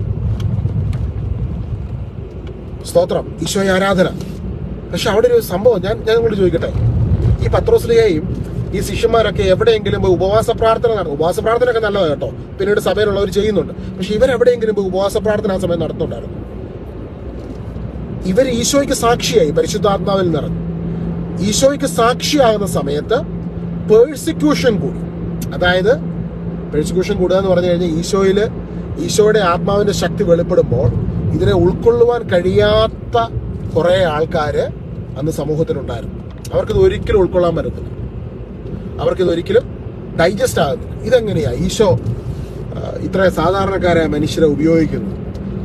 സ്തോത്രം, ഈശോയെ ആരാധന. പക്ഷെ അവിടെ ഒരു സംഭവം ഞാൻ കൊണ്ട് ചോദിക്കട്ടെ, ഈ പത്രോസ്ലിയെയും ഈ ശിഷ്യന്മാരൊക്കെ എവിടെയെങ്കിലും പോയി ഉപവാസ പ്രാർത്ഥന നടത്തും. ഉപവാസ പ്രാർത്ഥന ഒക്കെ നല്ലതാണ് കേട്ടോ, പിന്നീട് സഭയിലുള്ളവർ ചെയ്യുന്നുണ്ട്. പക്ഷെ ഇവരെവിടെയെങ്കിലും പോയി ഉപവാസ പ്രാർത്ഥന ആ സമയം നടത്തുന്നുണ്ടായിരുന്നു. ഇവർ ഈശോയ്ക്ക് സാക്ഷിയായി, പരിശുദ്ധാത്മാവിൽ നിറഞ്ഞു. ഈശോയ്ക്ക് സാക്ഷിയാകുന്ന സമയത്ത് പേഴ്സിക്യൂഷൻ കൂടി. അതായത് പേഴ്സിക്യൂഷൻ കൂടുക എന്ന് പറഞ്ഞു കഴിഞ്ഞാൽ ഈശോയുടെ ആത്മാവിന്റെ ശക്തി വെളിപ്പെടുമ്പോൾ ഇതിനെ ഉൾക്കൊള്ളുവാൻ കഴിയാത്ത കുറെ ആൾക്കാര് അന്ന് സമൂഹത്തിലുണ്ടായിരുന്നു. അവർക്കിത് ഒരിക്കലും ഉൾക്കൊള്ളാൻ പറ്റത്തില്ല. അവർക്കിത് ഒരിക്കലും ഡൈജസ്റ്റ് ആകുന്നില്ല. ഇതെങ്ങനെയാ ഈശോ ഇത്ര സാധാരണക്കാരായ മനുഷ്യരെ ഉപയോഗിക്കുന്നു?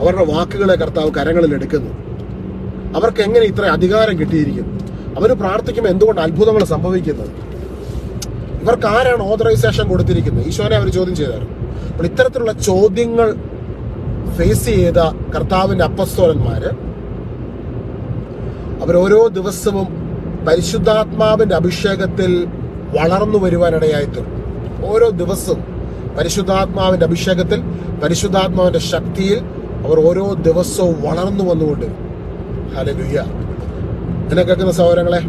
അവരുടെ വാക്കുകളെ കർത്താവ് കരങ്ങളിൽ എടുക്കുന്നു. അവർക്ക് എങ്ങനെ ഇത്ര അധികാരം കിട്ടിയിരിക്കുന്നു? അവർ പ്രാർത്ഥിക്കുമ്പോൾ എന്തുകൊണ്ട് അത്ഭുതങ്ങൾ സംഭവിക്കുന്നത്? ഇവർക്ക് ആരാണ് ഓതറൈസേഷൻ കൊടുത്തിരിക്കുന്നത്? ഈശോനെ അവർ ചോദ്യം ചെയ്തായിരുന്നു. അപ്പോൾ ഇത്തരത്തിലുള്ള ചോദ്യങ്ങൾ ഫേസ് ചെയ്ത കർത്താവിന്റെ അപ്പസ്തോലന്മാര് അവരോരോ ദിവസവും പരിശുദ്ധാത്മാവിന്റെ അഭിഷേകത്തിൽ വളർന്നു വരുവാനിടയായിത്തീർന്നു. ഓരോ ദിവസവും പരിശുദ്ധാത്മാവിന്റെ അഭിഷേകത്തിൽ, പരിശുദ്ധാത്മാവിന്റെ ശക്തിയിൽ അവർ ഓരോ ദിവസവും വളർന്നു വന്നുകൊണ്ടിരുന്നു. ഹല്ലേലൂയ. എന്നെ കേൾക്കുന്ന സഹോദരങ്ങളെ,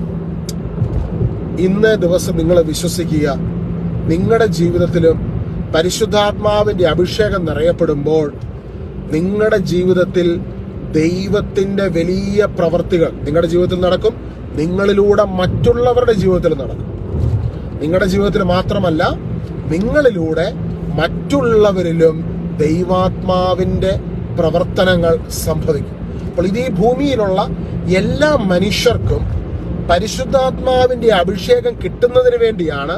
ഇന്നേ ദിവസം നിങ്ങൾ വിശ്വസിക്കുക, നിങ്ങളുടെ ജീവിതത്തിലും പരിശുദ്ധാത്മാവിന്റെ അഭിഷേകം നിറയപ്പെടുമ്പോൾ നിങ്ങളുടെ ജീവിതത്തിൽ ദൈവത്തിന്റെ വലിയ പ്രവർത്തികൾ നിങ്ങളുടെ ജീവിതത്തിൽ നടക്കും. നിങ്ങളിലൂടെ മറ്റുള്ളവരുടെ ജീവിതത്തിൽ നടക്കും. നിങ്ങളുടെ ജീവിതത്തിൽ മാത്രമല്ല, നിങ്ങളിലൂടെ മറ്റുള്ളവരിലും ദൈവാത്മാവിന്റെ പ്രവർത്തനങ്ങൾ സംഭവിക്കും. അപ്പോൾ ഇത് ഈ ഭൂമിയിലുള്ള എല്ലാ മനുഷ്യർക്കും പരിശുദ്ധാത്മാവിന്റെ അഭിഷേകം കിട്ടുന്നതിന് വേണ്ടിയാണ്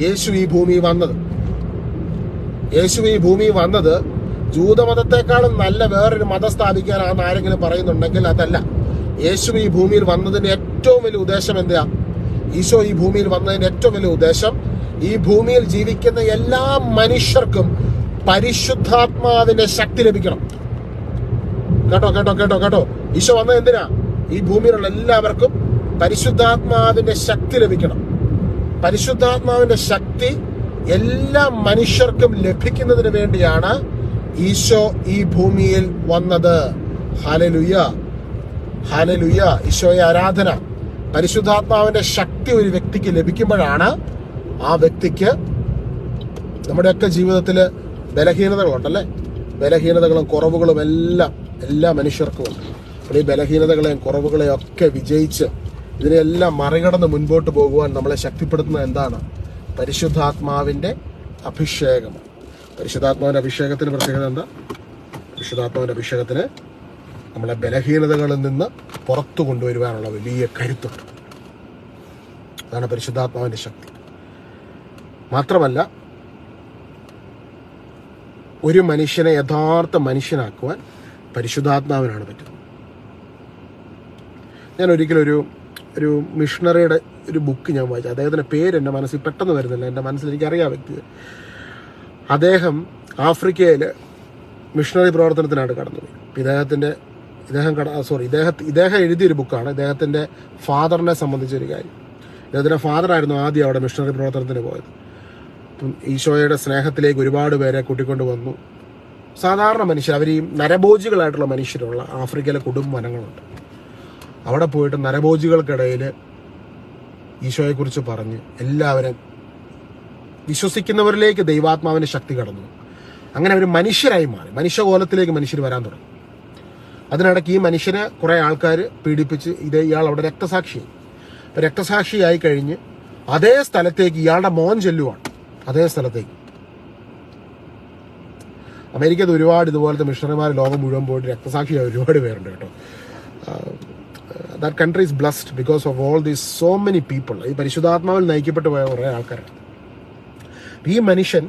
യേശു ഈ ഭൂമിയിൽ വന്നത്. യേശു ഈ ഭൂമിയിൽ വന്നത് ജൂതമതത്തെക്കാളും നല്ല വേറൊരു മതം സ്ഥാപിക്കാനാണെന്ന് ആരെങ്കിലും പറയുന്നുണ്ടെങ്കിൽ അതല്ല. യേശു ഈ ഭൂമിയിൽ വന്നതിന്റെ ഏറ്റവും വലിയ ഉദ്ദേശം എന്താ? ഈശോ ഈ ഭൂമിയിൽ വന്നതിന്റെ ഏറ്റവും വലിയ ഉദ്ദേശം ഈ ഭൂമിയിൽ ജീവിക്കുന്ന എല്ലാ മനുഷ്യർക്കും പരിശുദ്ധാത്മാവിന്റെ ശക്തി ലഭിക്കണം. കേട്ടോ കേട്ടോ കേട്ടോ കേട്ടോ ഈശോ വന്നത് എന്തിനാ? ഈ ഭൂമിയിലുള്ള എല്ലാവർക്കും പരിശുദ്ധാത്മാവിന്റെ ശക്തി ലഭിക്കണം. പരിശുദ്ധാത്മാവിന്റെ ശക്തി എല്ലാ മനുഷ്യർക്കും ലഭിക്കുന്നതിന് വേണ്ടിയാണ് ഈശോ ഈ ഭൂമിയിൽ വന്നത്. Hallelujah, hallelujah. ഈശോയെ ആരാധന. പരിശുദ്ധാത്മാവിന്റെ ശക്തി ഒരു വ്യക്തിക്ക് ലഭിക്കുമ്പോഴാണ് ആ വ്യക്തിക്ക്, നമ്മുടെയൊക്കെ ജീവിതത്തില് ബലഹീനതകളുണ്ടല്ലേ, ബലഹീനതകളും കുറവുകളും എല്ലാ മനുഷ്യർക്കും ഉണ്ട്. ഈ ബലഹീനതകളെയും കുറവുകളെയും ഒക്കെ വിജയിച്ച് ഇതിനെല്ലാം മറികടന്ന് മുൻപോട്ട് പോകുവാൻ നമ്മളെ ശക്തിപ്പെടുത്തുന്നത് എന്താണ്? പരിശുദ്ധാത്മാവിൻ്റെ അഭിഷേകമാണ്. പരിശുദ്ധാത്മാവിൻ്റെ അഭിഷേകത്തിന് പ്രത്യേകത എന്താ? പരിശുദ്ധാത്മാവിൻ്റെ അഭിഷേകത്തിന് നമ്മളെ ബലഹീനതകളിൽ നിന്ന് പുറത്തു കൊണ്ടുവരുവാനുള്ള വലിയ കരുത്തുണ്ട്. അതാണ് പരിശുദ്ധാത്മാവിൻ്റെ ശക്തി. മാത്രമല്ല, ഒരു മനുഷ്യനെ യഥാർത്ഥ മനുഷ്യനാക്കുവാൻ പരിശുദ്ധാത്മാവിനാണ് പറ്റുന്നത്. ഞാൻ ഒരിക്കലും ഒരു മിഷണറിയുടെ ഒരു ബുക്ക് ഞാൻ വായിച്ചു. അദ്ദേഹത്തിൻ്റെ പേര് എൻ്റെ മനസ്സിൽ പെട്ടെന്ന് വരുന്നില്ല. എൻ്റെ മനസ്സിൽ എനിക്കറിയാം വ്യക്തി. അദ്ദേഹം ആഫ്രിക്കയിൽ മിഷണറി പ്രവർത്തനത്തിനാണ് കടന്നുപോയി. ഇദ്ദേഹം എഴുതിയൊരു ബുക്കാണ്. ഇദ്ദേഹത്തിൻ്റെ ഫാദറിനെ സംബന്ധിച്ചൊരു കാര്യം. ഇദ്ദേഹത്തിൻ്റെ ഫാദറായിരുന്നു ആദ്യം അവിടെ മിഷണറി പ്രവർത്തനത്തിന് പോയത്. ഈശോയുടെ സ്നേഹത്തിലേക്ക് ഒരുപാട് പേരെ കൂട്ടിക്കൊണ്ട് വന്നു. സാധാരണ മനുഷ്യർ, അവർ ഈ നരഭോജികളായിട്ടുള്ള മനുഷ്യരുള്ള ആഫ്രിക്കയിലെ വനങ്ങളുണ്ട്. അവിടെ പോയിട്ട് നരഭോജികൾക്കിടയിൽ ഈശോയെക്കുറിച്ച് പറഞ്ഞ് എല്ലാവരും വിശ്വസിക്കുന്നവരിലേക്ക് ദൈവാത്മാവിൻ്റെ ശക്തി കടന്നു. അങ്ങനെ അവർ മനുഷ്യരായി മാറി. മനുഷ്യകോലത്തിലേക്ക് മനുഷ്യർ വരാൻ തുടങ്ങി. അതിനിടയ്ക്ക് ഈ മനുഷ്യനെ കുറേ ആൾക്കാർ പീഡിപ്പിച്ച് ഇയാൾ അവിടെ രക്തസാക്ഷിയായി. അപ്പോൾ രക്തസാക്ഷിയായി കഴിഞ്ഞ് അതേ സ്ഥലത്തേക്ക് ഇയാളുടെ മോൻ ചെല്ലുവാണ്. അതേ സ്ഥലത്തേക്ക് അമേരിക്കയിൽ ഒരുപാട് ഇതുപോലത്തെ മിഷണറിമാർ ലോകം മുഴുവൻ പോയിട്ട് രക്തസാക്ഷിയായ ഒരുപാട് പേരുണ്ട് കേട്ടോ. That country is blessed because of all these so many people. ഈ പരിശുദ്ധാത്മാവിൽ നയിക്കപ്പെട്ടു പോയ കുറേ ആൾക്കാരാണ്. ഈ മനുഷ്യൻ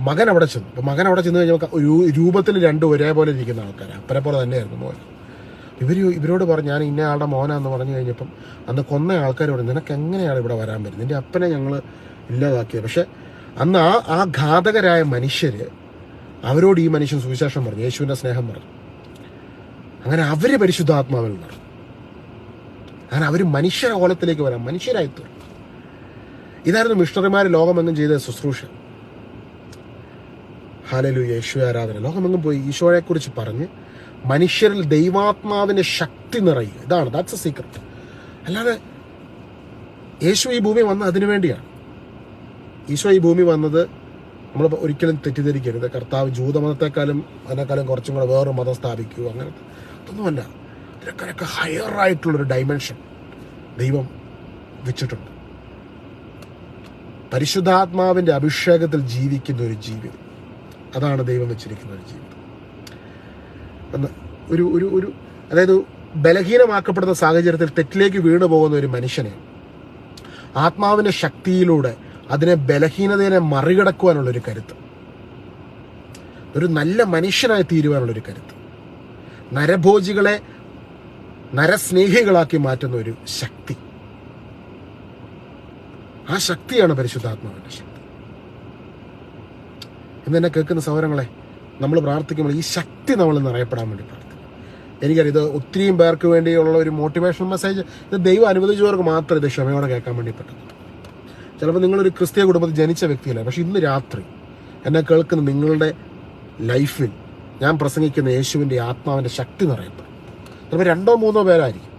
മകൻ അവിടെ ചെന്നു. അപ്പോൾ മകൻ അവിടെ ചെന്ന് കഴിഞ്ഞാൽ രൂപത്തിൽ രണ്ടും ഒരേപോലെ ഇരിക്കുന്ന ആൾക്കാരാണ്. അപ്പനെ പോലെ തന്നെയായിരുന്നു മോൻ. ഇവരോട് പറഞ്ഞു, ഞാൻ ഇന്ന ആളുടെ മോനാന്ന് പറഞ്ഞു കഴിഞ്ഞപ്പം അന്ന് കൊന്ന ആൾക്കാരോട്, നിനക്ക് എങ്ങനെയാണ് ഇവിടെ വരാൻ പറ്റുന്നത്? നിന്റെ അപ്പനെ ഞങ്ങൾ ഇല്ലാതാക്കിയത്. പക്ഷെ അന്ന് ആ ഘാതകരായ മനുഷ്യര് അവരോട് ഈ മനുഷ്യൻ സുവിശേഷം പറഞ്ഞു, യേശുവിൻ്റെ സ്നേഹം പറഞ്ഞു. അങ്ങനെ അവര് പരിശുദ്ധാത്മാവിൽ നിന്നു. അങ്ങനെ അവർ മനുഷ്യകോലത്തിലേക്ക് വരാം, മനുഷ്യരായി തീർന്നു. ഇതായിരുന്നു മിഷണറിമാർ ലോകമെങ്ങും ചെയ്ത ശുശ്രൂഷ. ഹല്ലേലൂയ, യേശുവേ ആരാധന. ലോകമെങ്ങും പോയി ഈശോയെക്കുറിച്ച് പറഞ്ഞ് മനുഷ്യരിൽ ദൈവാത്മാവിൻ്റെ ശക്തി നിറയുക. ഇതാണ്, ദാറ്റ്സ് എ സീക്രട്ട്. അല്ലാതെ യേശു ഈ ഭൂമി വന്നത് അതിനു വേണ്ടിയാണ്. ഈശോ ഈ ഭൂമി വന്നത് നമ്മൾ ഒരിക്കലും തെറ്റിദ്ധരിക്കരുത്. കർത്താവ് ജൂതമതത്തെക്കാളും അതിനേക്കാളും കുറച്ചും കൂടെ വേറൊരു മതം സ്ഥാപിക്കുക, അങ്ങനത്തെ അതൊന്നുമല്ല. ഇതിനൊക്കെ ഹയർ ആയിട്ടുള്ളൊരു ഡൈമെൻഷൻ ദൈവം വെച്ചിട്ടുണ്ട്. പരിശുദ്ധാത്മാവിൻ്റെ അഭിഷേകത്തിൽ ജീവിക്കുന്ന ഒരു ജീവിതം, അതാണ് ദൈവം വെച്ചിരിക്കുന്ന ഒരു ജീവിതം. അതായത് ബലഹീനമാക്കപ്പെടുന്ന സാഹചര്യത്തിൽ തെറ്റിലേക്ക് വീണു പോകുന്ന ഒരു മനുഷ്യനെ ആത്മാവിൻ്റെ ശക്തിയിലൂടെ അതിനെ ബലഹീനതയെ മറികടക്കുവാനുള്ളൊരു കരുത്ത്, ഒരു നല്ല മനുഷ്യനായി തീരുവാനുള്ളൊരു കരുത്ത്, നരഭോജികളെ നരസ്നേഹികളാക്കി മാറ്റുന്ന ഒരു ശക്തി, ആ ശക്തിയാണ് പരിശുദ്ധാത്മാവിൻ്റെ ശക്തി. എന്നെ കേൾക്കുന്ന സഹോദരങ്ങളെ, നമ്മൾ പ്രാർത്ഥിക്കുമ്പോൾ ഈ ശക്തി നമ്മൾ നിറയപ്പെടാൻ വേണ്ടി പ്രാർത്ഥിക്കും. എനിക്കറിയാം, ഇത് ഒത്തിരിയും പേർക്ക് വേണ്ടിയുള്ള ഒരു മോട്ടിവേഷണൽ മെസ്സേജ്. ഇത് ദൈവം അനുവദിച്ചവർക്ക് മാത്രം ഇത് ക്ഷമയോടെ കേൾക്കാൻ വേണ്ടി പറ്റും. ചിലപ്പോൾ നിങ്ങളൊരു ക്രിസ്തീയ കുടുംബത്തിൽ ജനിച്ച വ്യക്തിയല്ല, പക്ഷെ ഇന്ന് രാത്രി എന്നെ കേൾക്കുന്ന നിങ്ങളുടെ ലൈഫിൽ ഞാൻ പ്രസംഗിക്കുന്ന യേശുവിൻ്റെ ആത്മാവിൻ്റെ ശക്തി നിറയപ്പെടും. ചിലപ്പോൾ 2-3 പേരായിരിക്കും,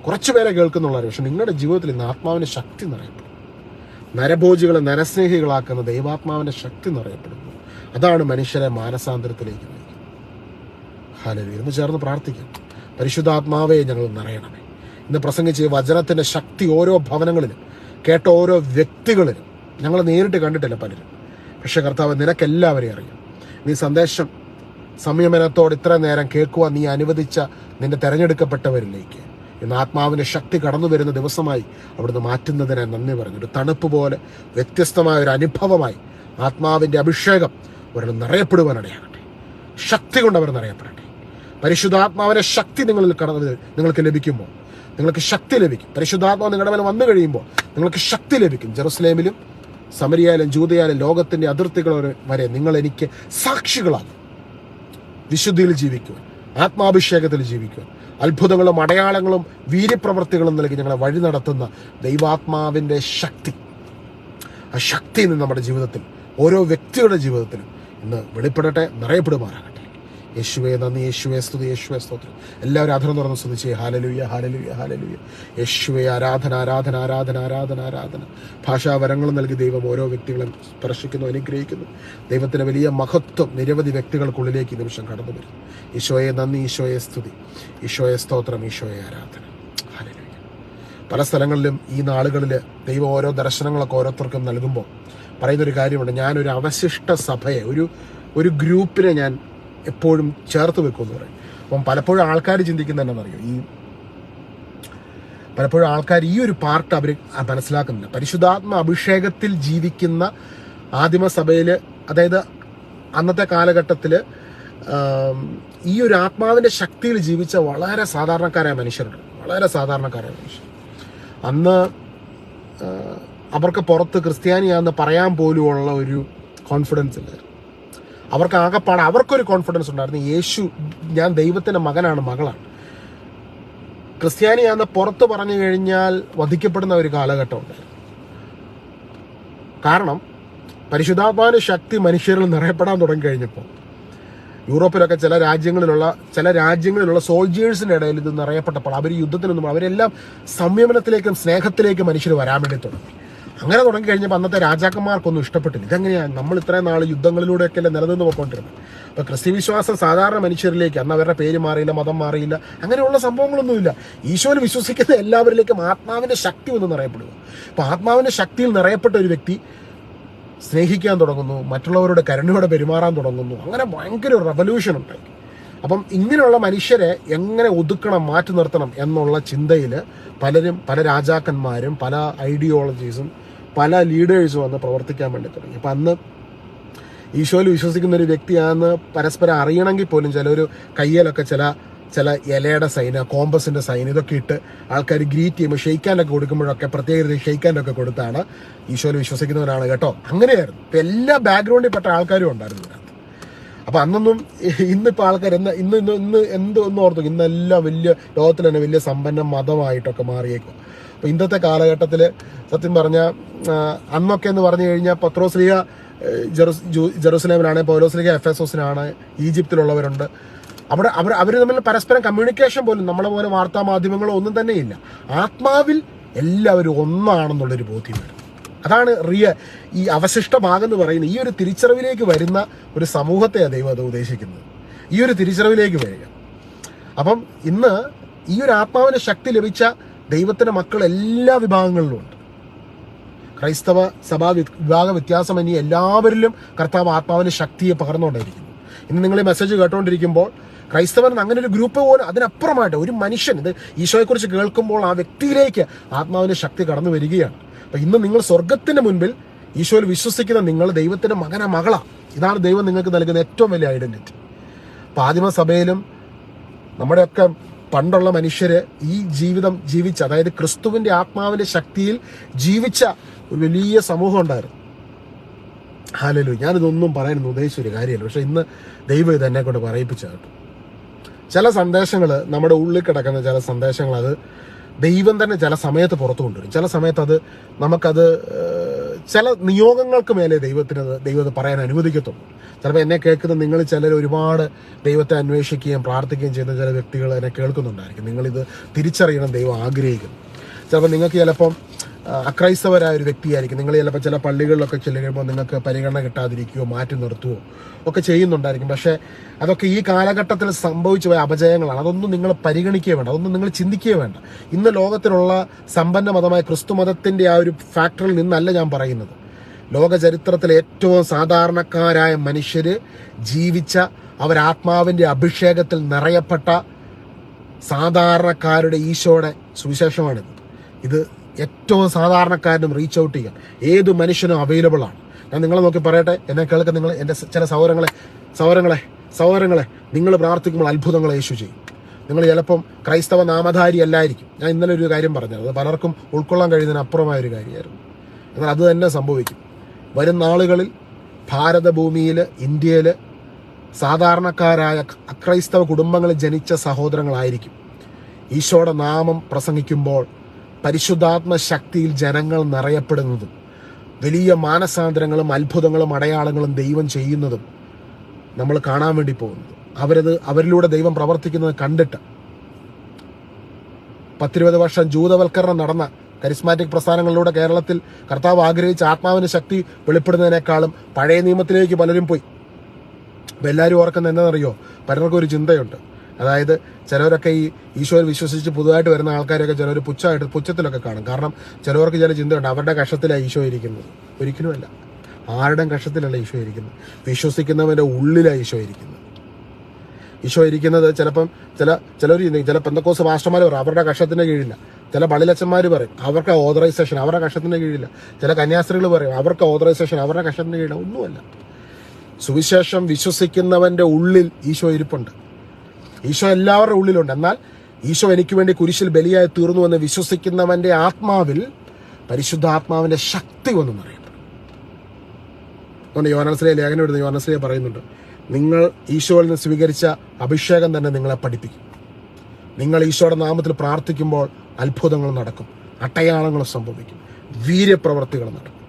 കുറച്ച് പേരെ കേൾക്കുന്നുള്ളവർ, പക്ഷെ നിങ്ങളുടെ ജീവിതത്തിൽ ഇന്ന് ആത്മാവിൻ്റെ ശക്തി നിറയപ്പെടും. നരഭോജികളെ നരസ്നേഹികളാക്കുന്ന ദൈവാത്മാവിൻ്റെ ശക്തി നിറയപ്പെടുന്നു. അതാണ് മനുഷ്യരെ മാനസാന്തരത്തിലേക്ക് നയിക്കുന്നത്. ഹല്ലേലൂയ. ഇന്ന് ചേർന്ന് പ്രാർത്ഥിക്കാം. പരിശുദ്ധാത്മാവേ, ഞങ്ങൾ നിറയണമേ. ഇന്ന് പ്രസംഗിച്ച് വചനത്തിൻ്റെ ശക്തി ഓരോ ഭവനങ്ങളിലും കേട്ട ഓരോ വ്യക്തികളിലും ഞങ്ങൾ നേരിട്ട് കണ്ടിട്ടില്ല പലരും, പക്ഷെ കർത്താവ് നിനക്കെല്ലാവരെയും അറിയാം. നീ സന്ദേശം സംയമനത്തോടെ ഇത്ര നേരം കേൾക്കുവാൻ നീ അനുവദിച്ച നിന്റെ തെരഞ്ഞെടുക്കപ്പെട്ടവരിലേക്ക് ഇന്ന് ആത്മാവിൻ്റെ ശക്തി കടന്നു വരുന്ന ദിവസമായി അവിടുന്ന് മാറ്റുന്നതിനെ നന്ദി പറഞ്ഞു. ഒരു തണുപ്പ് പോലെ വ്യത്യസ്തമായ ഒരു അനുഭവമായി ആത്മാവിൻ്റെ അഭിഷേകം അവരുടെ നിറയപ്പെടുവാനിടയാകട്ടെ. ശക്തി കൊണ്ട് അവർ നിറയപ്പെടട്ടെ. പരിശുദ്ധാത്മാവിൻ്റെ ശക്തി നിങ്ങൾക്ക് ലഭിക്കുമ്പോൾ നിങ്ങൾക്ക് ശക്തി ലഭിക്കും. പരിശുദ്ധാത്മാവ് നിങ്ങളുടെ മേലെ വന്നു കഴിയുമ്പോൾ നിങ്ങൾക്ക് ശക്തി ലഭിക്കും. ജെറുസലേമിലും സമരിയയിലും ജൂദയാലും ലോകത്തിൻ്റെ അതിർത്തികൾ വരെ നിങ്ങൾ എനിക്ക് സാക്ഷികളാകും. വിശുദ്ധിയിൽ ജീവിക്കുവാൻ, ആത്മാഭിഷേകത്തിൽ ജീവിക്കുവാൻ, അത്ഭുതങ്ങളും അടയാളങ്ങളും വീര്യപ്രവൃത്തികളും നൽകി ഞങ്ങളെ വഴി നടത്തുന്ന ദൈവാത്മാവിൻ്റെ ശക്തി, ആ ശക്തി ഇന്ന് നമ്മുടെ ജീവിതത്തിൽ, ഓരോ വ്യക്തിയുടെ ജീവിതത്തിലും ഇന്ന് വെളിപ്പെടട്ടെ, നിറയപ്പെടുമാറാകട്ടെ. യേശുവേ നന്ദി, യേശുവേ സ്തുതി, യേശുവേ സ്തോത്രം. എല്ലാവരും അധരം തുറന്ന് സ്തുതിച്ചേ. Hallelujah, hallelujah, hallelujah. യേശുവേ ആരാധന, ആരാധന, ആരാധന, ആരാധന, ആരാധന. ഭാഷാവരങ്ങൾ നൽകി ദൈവം ഓരോ വ്യക്തികളെ സ്പർശിക്കുന്നു, അനുഗ്രഹിക്കുന്നു. ദൈവത്തിൻ്റെ വലിയ മഹത്വം നിരവധി വ്യക്തികൾക്കുള്ളിലേക്ക് ഈ നിമിഷം കടന്നു വരും. ഈശോയെ നന്ദി, ഈശോയെ സ്തുതി, ഈശോയെ സ്തോത്രം, ഈശോയെ ആരാധന. ഹല്ലേലൂയ. പല സ്ഥലങ്ങളിലും ഈ നാളുകളിൽ ദൈവം ഓരോ ദർശനങ്ങളൊക്കെ ഓരോരുത്തർക്കും നൽകുമ്പോൾ പറയുന്നൊരു കാര്യമുണ്ട്, ഞാനൊരു അവശിഷ്ട സഭയെ, ഒരു ഗ്രൂപ്പിനെ ഞാൻ എപ്പോഴും ചേർത്ത് വെക്കുമെന്ന് പറയും. അപ്പം പലപ്പോഴും ആൾക്കാർ ചിന്തിക്കുന്ന എന്നറിയോ, പലപ്പോഴും ആൾക്കാർ ഈ ഒരു പാർട്ട് അവർ മനസ്സിലാക്കുന്നില്ല. പരിശുദ്ധാത്മ അഭിഷേകത്തിൽ ജീവിക്കുന്ന ആദിമസഭയിൽ, അതായത് അന്നത്തെ കാലഘട്ടത്തിൽ ഈ ഒരു ആത്മാവിൻ്റെ ശക്തിയിൽ ജീവിച്ച വളരെ സാധാരണക്കാരായ മനുഷ്യരുണ്ട്. അന്ന് അവർക്ക് പുറത്ത് ക്രിസ്ത്യാനിയാണെന്ന് പറയാൻ പോലുമുള്ള ഒരു കോൺഫിഡൻസ് ഇല്ലായിരുന്നു. അവർക്ക് ആകെപ്പാടെ അവർക്കൊരു കോൺഫിഡൻസ് ഉണ്ടായിരുന്നു, യേശു ഞാൻ ദൈവത്തിൻ്റെ മകനാണ്, മകളാണ്. ക്രിസ്ത്യാനിയാണെന്ന് പുറത്ത് പറഞ്ഞു കഴിഞ്ഞാൽ വധിക്കപ്പെടുന്ന ഒരു കാലഘട്ടം ഉണ്ടായിരുന്നു. കാരണം പരിശുദ്ധാത്മാവിന്റെ ശക്തി മനുഷ്യരിൽ നിറയപ്പെടാൻ തുടങ്ങി കഴിഞ്ഞപ്പോൾ യൂറോപ്പിലൊക്കെ ചില രാജ്യങ്ങളിലുള്ള സോൾജേഴ്സിന്റെ ഇടയിൽ ഇത് നിറയപ്പെട്ടപ്പോൾ അവർ യുദ്ധത്തിനൊന്നും, അവരെല്ലാം സംയമനത്തിലേക്കും സ്നേഹത്തിലേക്കും മനുഷ്യർ വരാൻ വേണ്ടി തുടങ്ങി. അങ്ങനെ തുടങ്ങി കഴിഞ്ഞപ്പോൾ അന്നത്തെ രാജാക്കന്മാർക്കൊന്നും ഇഷ്ടപ്പെട്ടില്ല. ഇതെങ്ങനെയാണ്, നമ്മൾ ഇത്രയും നാൾ യുദ്ധങ്ങളിലൂടെയൊക്കെയല്ലേ നിലനിന്ന് പോയിക്കൊണ്ടിരുന്നത്. അപ്പോൾ ക്രിസ്ത്യ വിശ്വാസം സാധാരണ മനുഷ്യരിലേക്ക്, അന്ന് അവരുടെ പേര് മാറിയില്ല, മതം മാറിയില്ല, അങ്ങനെയുള്ള സംഭവങ്ങളൊന്നുമില്ല. ഈശോയിൽ വിശ്വസിക്കുന്ന എല്ലാവരിലേക്കും ആത്മാവിന്റെ ശക്തി ഒന്ന് നിറയപ്പെടുക. അപ്പോൾ ആത്മാവിന്റെ ശക്തിയിൽ നിറയപ്പെട്ട ഒരു വ്യക്തി സ്നേഹിക്കാൻ തുടങ്ങുന്നു, മറ്റുള്ളവരുടെ കരുണയോടെ പെരുമാറാൻ തുടങ്ങുന്നു. അങ്ങനെ ഭയങ്കര റെവല്യൂഷൻ ഉണ്ടായി. അപ്പം ഇങ്ങനെയുള്ള മനുഷ്യരെ എങ്ങനെ ഒതുക്കണം, മാറ്റി നിർത്തണം എന്നുള്ള ചിന്തയിൽ പല രാജാക്കന്മാരും പല ഐഡിയോളജീസും പല ലീഡേഴ്സും വന്ന് പ്രവർത്തിക്കാൻ വേണ്ടി തുടങ്ങി. അപ്പം അന്ന് ഈശോയിൽ വിശ്വസിക്കുന്ന ഒരു വ്യക്തിയാണെന്ന് പരസ്പരം അറിയണമെങ്കിൽ പോലും ചിലർ കയ്യിലൊക്കെ ചില ഇലയുടെ സൈന്, കോമ്പസിന്റെ സൈൻ, ഇതൊക്കെ ഇട്ട് ആൾക്കാർ ഗ്രീറ്റ് ചെയ്യുമ്പോൾ ഷെയ്ക്കാനൊക്കെ കൊടുക്കുമ്പോഴൊക്കെ പ്രത്യേക ഷെയ്ക്കാനൊക്കെ കൊടുത്താണ് ഈശോയിൽ വിശ്വസിക്കുന്നവരാണ് കേട്ടോ. അങ്ങനെയായിരുന്നു. ഇപ്പം എല്ലാ ബാക്ക്ഗ്രൗണ്ടിൽ പെട്ട ആൾക്കാരും ഉണ്ടായിരുന്നു ഇതിനകത്ത്. അപ്പം അന്നൊന്നും, ഇന്നിപ്പോൾ ആൾക്കാർ ഒന്ന് ഓർത്തു, ഇന്നെല്ലാം വലിയ ലോകത്തിൽ തന്നെ വലിയ സമ്പന്ന മതമായിട്ടൊക്കെ മാറിയേക്കും. അപ്പോൾ ഇന്നത്തെ കാലഘട്ടത്തിൽ സത്യം പറഞ്ഞാൽ അന്നൊക്കെ എന്ന് പറഞ്ഞു കഴിഞ്ഞാൽ പത്രോസ്ലീഹ ജെറുസലേമിലാണ്, പൗലോസ്ലീഹ എഫെസോസിനാണ്, ഈജിപ്തിലുള്ളവരുണ്ട്. അവർ തമ്മിൽ പരസ്പരം കമ്മ്യൂണിക്കേഷൻ പോലും നമ്മളെ പോലെ വാർത്താ മാധ്യമങ്ങളോ ഒന്നും തന്നെ ഇല്ല. ആത്മാവിൽ എല്ലാവരും ഒന്നാണെന്നുള്ളൊരു ബോധ്യം വരും. അതാണ് ഈ അവശിഷ്ട ഭാഗം എന്ന് പറയുന്നത്. ഈ ഒരു തിരിച്ചറിവിലേക്ക് വരുന്ന ഒരു സമൂഹത്തെയാണ് ദൈവം അത് ഉദ്ദേശിക്കുന്നത്, ഈ ഒരു തിരിച്ചറിവിലേക്ക് വരിക. അപ്പം ഇന്ന് ഈ ഒരു ആത്മാവിന്റെ ശക്തി ലഭിച്ച ദൈവത്തിന്റെ മക്കൾ എല്ലാ വിഭാഗങ്ങളിലും ഉണ്ട്. ക്രൈസ്തവ സഭാ വിഭാഗ വ്യത്യാസമന്യേ എല്ലാവരിലും കർത്താവ് ആത്മാവിന്റെ ശക്തിയെ പകർന്നുകൊണ്ടിരിക്കുന്നു. ഇന്ന് നിങ്ങൾ ഈ മെസ്സേജ് കേട്ടുകൊണ്ടിരിക്കുമ്പോൾ ക്രൈസ്തവൻ അങ്ങനെ ഒരു ഗ്രൂപ്പ് പോലും, അതിനപ്പുറമായിട്ട് ഒരു മനുഷ്യൻ ഇത് ഈശോയെക്കുറിച്ച് കേൾക്കുമ്പോൾ ആ വ്യക്തിയിലേക്ക് ആത്മാവിന്റെ ശക്തി കടന്നു വരികയാണ്. അപ്പൊ ഇന്ന് നിങ്ങൾ സ്വർഗത്തിന്റെ മുൻപിൽ ഈശോയിൽ വിശ്വസിക്കുന്ന നിങ്ങൾ ദൈവത്തിന്റെ മകനാ, മകളാ. ഇതാണ് ദൈവം നിങ്ങൾക്ക് നൽകുന്ന ഏറ്റവും വലിയ ഐഡന്റിറ്റി. അപ്പൊ ആദിമസഭയിലും നമ്മുടെയൊക്കെ പണ്ടുള്ള മനുഷ്യര് ഈ ജീവിതം ജീവിച്ച, അതായത് ക്രിസ്തുവിന്റെ ആത്മാവിന്റെ ശക്തിയിൽ ജീവിച്ച ഒരു വലിയ സമൂഹം ഉണ്ടായിരുന്നു. ഹല്ലേലൂയ. ഞാനിതൊന്നും പറയാനൊന്നും ഉദ്ദേശിച്ച ഒരു കാര്യമല്ല, പക്ഷെ ഇന്ന് ദൈവം ഇത് എന്നെ കൊണ്ട് പറയിപ്പിച്ച കേട്ടോ. ചില സന്ദേശങ്ങൾ, നമ്മുടെ ഉള്ളിൽ കിടക്കുന്ന ചില സന്ദേശങ്ങൾ, അത് ദൈവം തന്നെ ചില സമയത്ത് പുറത്തു കൊണ്ടുവരും. ചില സമയത്ത് നമുക്കത് ചില നിയോഗങ്ങൾക്ക് മേലെ ദൈവത്തെ പറയാൻ അനുവദിക്കത്തുള്ളൂ. ചിലപ്പോൾ എന്നെ കേൾക്കുന്ന നിങ്ങൾ ചിലർ ഒരുപാട് ദൈവത്തെ അന്വേഷിക്കുകയും പ്രാർത്ഥിക്കുകയും ചെയ്യുന്ന ചില വ്യക്തികൾ എന്നെ കേൾക്കുന്നുണ്ടായിരിക്കും. നിങ്ങളിത് തിരിച്ചറിയണം, ദൈവം ആഗ്രഹിക്കുന്നു. ചിലപ്പോൾ നിങ്ങൾക്ക് ചിലപ്പം അക്രൈസ്തവരായ ഒരു വ്യക്തിയായിരിക്കും, നിങ്ങൾ ചിലപ്പോൾ ചില പള്ളികളിലൊക്കെ ചെല്ലുമ്പോൾ നിങ്ങൾക്ക് പരിഗണന കിട്ടാതിരിക്കുകയോ മാറ്റി നിർത്തുകയോ ഒക്കെ ചെയ്യുന്നുണ്ടായിരിക്കും. പക്ഷേ അതൊക്കെ ഈ കാലഘട്ടത്തിൽ സംഭവിച്ചു പോയ അപജയങ്ങളാണ്. അതൊന്നും നിങ്ങൾ പരിഗണിക്കുകയോ വേണ്ട, അതൊന്നും നിങ്ങൾ ചിന്തിക്കുകയോ വേണ്ട. ഇന്ന് ലോകത്തിലുള്ള സമ്പന്ന മതമായ ക്രിസ്തു മതത്തിന്റെ ആ ഒരു ഫാക്ടറിൽ നിന്നല്ല ഞാൻ പറയുന്നത്. ലോക ചരിത്രത്തിലെ ഏറ്റവും സാധാരണക്കാരായ മനുഷ്യര് ജീവിച്ച, അവരാത്മാവിന്റെ അഭിഷേകത്തിൽ നിറയപ്പെട്ട സാധാരണക്കാരുടെ ഈശോയുടെ സുവിശേഷമാണിത്. ഇത് ഏറ്റവും സാധാരണക്കാരനും റീച്ച് ഔട്ട് ചെയ്യാം, ഏത് മനുഷ്യനും അവൈലബിൾ ആണ്. ഞാൻ നിങ്ങളെ നോക്കി പറയട്ടെ, എന്നെ കേൾക്കാൻ നിങ്ങൾ എൻ്റെ ചില സഹോദരങ്ങളെ നിങ്ങൾ പ്രാർത്ഥിക്കുമ്പോൾ അത്ഭുതങ്ങൾ യേശു ചെയ്യും. നിങ്ങൾ ചിലപ്പം ക്രൈസ്തവ നാമധാരി അല്ലായിരിക്കും. ഞാൻ ഇന്നലെ ഒരു കാര്യം പറഞ്ഞത്, അത് പലർക്കും ഉൾക്കൊള്ളാൻ കഴിയുന്നതിന് അപ്പുറമായ ഒരു കാര്യമായിരുന്നു. എന്നാൽ അത് തന്നെ സംഭവിക്കും. വരും നാളുകളിൽ ഭാരതഭൂമിയിൽ, ഇന്ത്യയിൽ സാധാരണക്കാരായ അക്രൈസ്തവ കുടുംബങ്ങളിൽ ജനിച്ച സഹോദരങ്ങളായിരിക്കും ഈശോയുടെ നാമം പ്രസംഗിക്കുമ്പോൾ പരിശുദ്ധാത്മ ശക്തിയിൽ ജനങ്ങൾ നിറയപ്പെടുന്നതും വലിയ മാനസാന്തരങ്ങളും അത്ഭുതങ്ങളും അടയാളങ്ങളും ദൈവം ചെയ്യുന്നതും നമ്മൾ കാണാൻ വേണ്ടി പോകുന്നത്. അവരിലൂടെ ദൈവം പ്രവർത്തിക്കുന്നത് കണ്ടിട്ട് 10-20 വർഷം ജൂതവൽക്കരണം നടന്ന കരിസ്മാറ്റിക് പ്രസ്ഥാനങ്ങളിലൂടെ കേരളത്തിൽ കർത്താവ് ആഗ്രഹിച്ച ആത്മാവിന്റെ ശക്തി വെളിപ്പെടുന്നതിനേക്കാളും പഴയ നിയമത്തിലേക്ക് പലരും പോയി. അപ്പം എല്ലാവരും ഓർക്കുന്നത് എന്താണെന്നറിയോ? പലർക്കും ഒരു ചിന്തയുണ്ട്, അതായത് ചിലവരൊക്കെ ഈ ഈശോയിൽ വിശ്വസിച്ച് പുതുതായിട്ട് വരുന്ന ആൾക്കാരൊക്കെ ചിലർ പുച്ഛത്തിലൊക്കെ കാണും. കാരണം ചിലവർക്ക് ചില ചിന്തയുണ്ട്, അവരുടെ കഷത്തിലാണ് ഈശോ ഇരിക്കുന്നത്. ഒരിക്കലുമല്ല, ആരുടെയും കഷത്തിലല്ല ഈശോ ഇരിക്കുന്നത്. വിശ്വസിക്കുന്നവൻ്റെ ഉള്ളിലാണ് ഈശോ ഇരിക്കുന്നത്. ഈശോ ഇരിക്കുന്നത് ചിലപ്പം ചില പെന്തക്കോസ് മാസ്റ്റർമാർ പറയും അവരുടെ കഷത്തിന്റെ കീഴില്ല. ചില പള്ളിലച്ചന്മാർ പറയും അവർക്ക് ഓതറൈസേഷൻ അവരുടെ കഷത്തിന്റെ കീഴില്ല. ചില കന്യാസ്ത്രീകൾ പറയും അവർക്ക് ഓതറൈസേഷൻ അവരുടെ കഷത്തിന്റെ കീഴില്ല. ഒന്നുമല്ല. സുവിശേഷം വിശ്വസിക്കുന്നവന്റെ ഉള്ളിൽ ഈശോ ഇരിപ്പുണ്ട്. ഈശോ എല്ലാവരുടെ ഉള്ളിലുണ്ട്. എന്നാൽ ഈശോ എനിക്ക് വേണ്ടി കുരിശിൽ ബലിയായി തീർന്നു എന്ന് വിശ്വസിക്കുന്നവന്റെ ആത്മാവിൽ പരിശുദ്ധാത്മാവിന്റെ ശക്തി ഒന്നും അറിയപ്പെടും. അതുകൊണ്ട് യോഹന്നാൻസ്ലീഹ ലേഖനം എഴുതുന്ന യോഹന്നാൻസ്ലീഹ പറയുന്നുണ്ട്, നിങ്ങൾ ഈശോയിൽ നിന്ന് സ്വീകരിച്ച അഭിഷേകം തന്നെ നിങ്ങളെ പഠിപ്പിക്കും. നിങ്ങൾ ഈശോയുടെ നാമത്തിൽ പ്രാർത്ഥിക്കുമ്പോൾ അത്ഭുതങ്ങൾ നടക്കും, അടയാളങ്ങൾ സംഭവിക്കും, വീര്യപ്രവർത്തികൾ നടക്കും.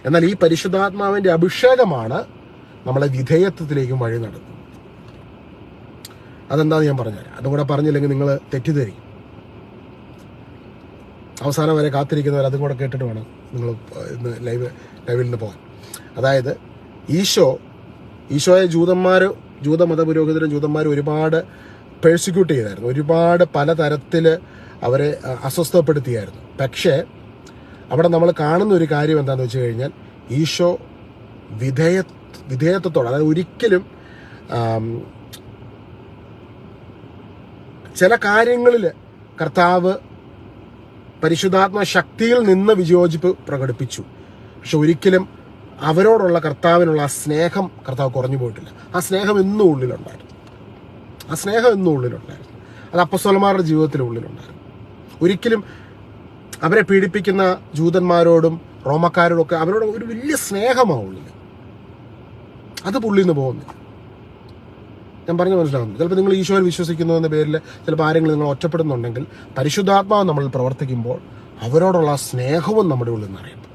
എന്നാൽ ഈ പരിശുദ്ധാത്മാവിന്റെ അഭിഷേകമാണ് നമ്മളെ വിധേയത്വത്തിലേക്കും വഴി നടത്തുന്നത്. അതെന്താന്ന് ഞാൻ പറഞ്ഞുതരാം. അതും കൂടെ പറഞ്ഞില്ലെങ്കിൽ നിങ്ങൾ തെറ്റിദ്ധരിക്കും. അവസാനം വരെ കാത്തിരിക്കുന്നവർ അതും കൂടെ കേട്ടിട്ട് വേണം നിങ്ങൾ ഇന്ന് ലൈവിൽ നിന്ന് പോകാൻ. അതായത് ഈശോയെ ജൂതമത പുരോഹിതരും ജൂതന്മാരും ഒരുപാട് പെർസിക്യൂട്ട് ചെയ്തായിരുന്നു. ഒരുപാട് പലതരത്തിൽ അവരെ അസ്വസ്ഥപ്പെടുത്തിയായിരുന്നു. പക്ഷേ അവിടെ നമ്മൾ കാണുന്ന ഒരു കാര്യം എന്താണെന്ന് വെച്ച് കഴിഞ്ഞാൽ ഈശോ വിധേയത്വത്തോടെ, അതായത് ഒരിക്കലും ചില കാര്യങ്ങളിൽ കർത്താവ് പരിശുദ്ധാത്മ ശക്തിയിൽ നിന്ന് വിയോജിപ്പ് പ്രകടിപ്പിച്ചു. പക്ഷെ ഒരിക്കലും അവരോടുള്ള കർത്താവിനുള്ള ആ സ്നേഹം കർത്താവ് കുറഞ്ഞു പോയിട്ടില്ല. ആ സ്നേഹം എന്നും ഉള്ളിലുണ്ടായിരുന്നു. അത് അപ്പസ്തോലന്മാരുടെ ജീവിതത്തിൻ്റെ ഉള്ളിലുണ്ടായിരുന്നു. ഒരിക്കലും അവരെ പീഡിപ്പിക്കുന്ന ജൂതന്മാരോടും റോമക്കാരോടും ഒക്കെ അവരോട് ഒരു വലിയ സ്നേഹമാണ് ഉള്ളിൽ. അത് പുള്ളിയിൽ നിന്ന് പോകുന്നില്ല. ഞാൻ പറഞ്ഞു മനസ്സിലാകുന്നു. ചിലപ്പോൾ നിങ്ങൾ ഈശോയിൽ വിശ്വസിക്കുന്നു എന്ന പേരിൽ ചിലപ്പോൾ ആരെങ്കിലും നിങ്ങൾ ഒറ്റപ്പെടുന്നുണ്ടെങ്കിൽ പരിശുദ്ധാത്മാവ് നമ്മളിൽ പ്രവർത്തിക്കുമ്പോൾ അവരോടുള്ള സ്നേഹവും നമ്മുടെ ഉള്ളിൽ നിന്ന് അറിയപ്പെടും.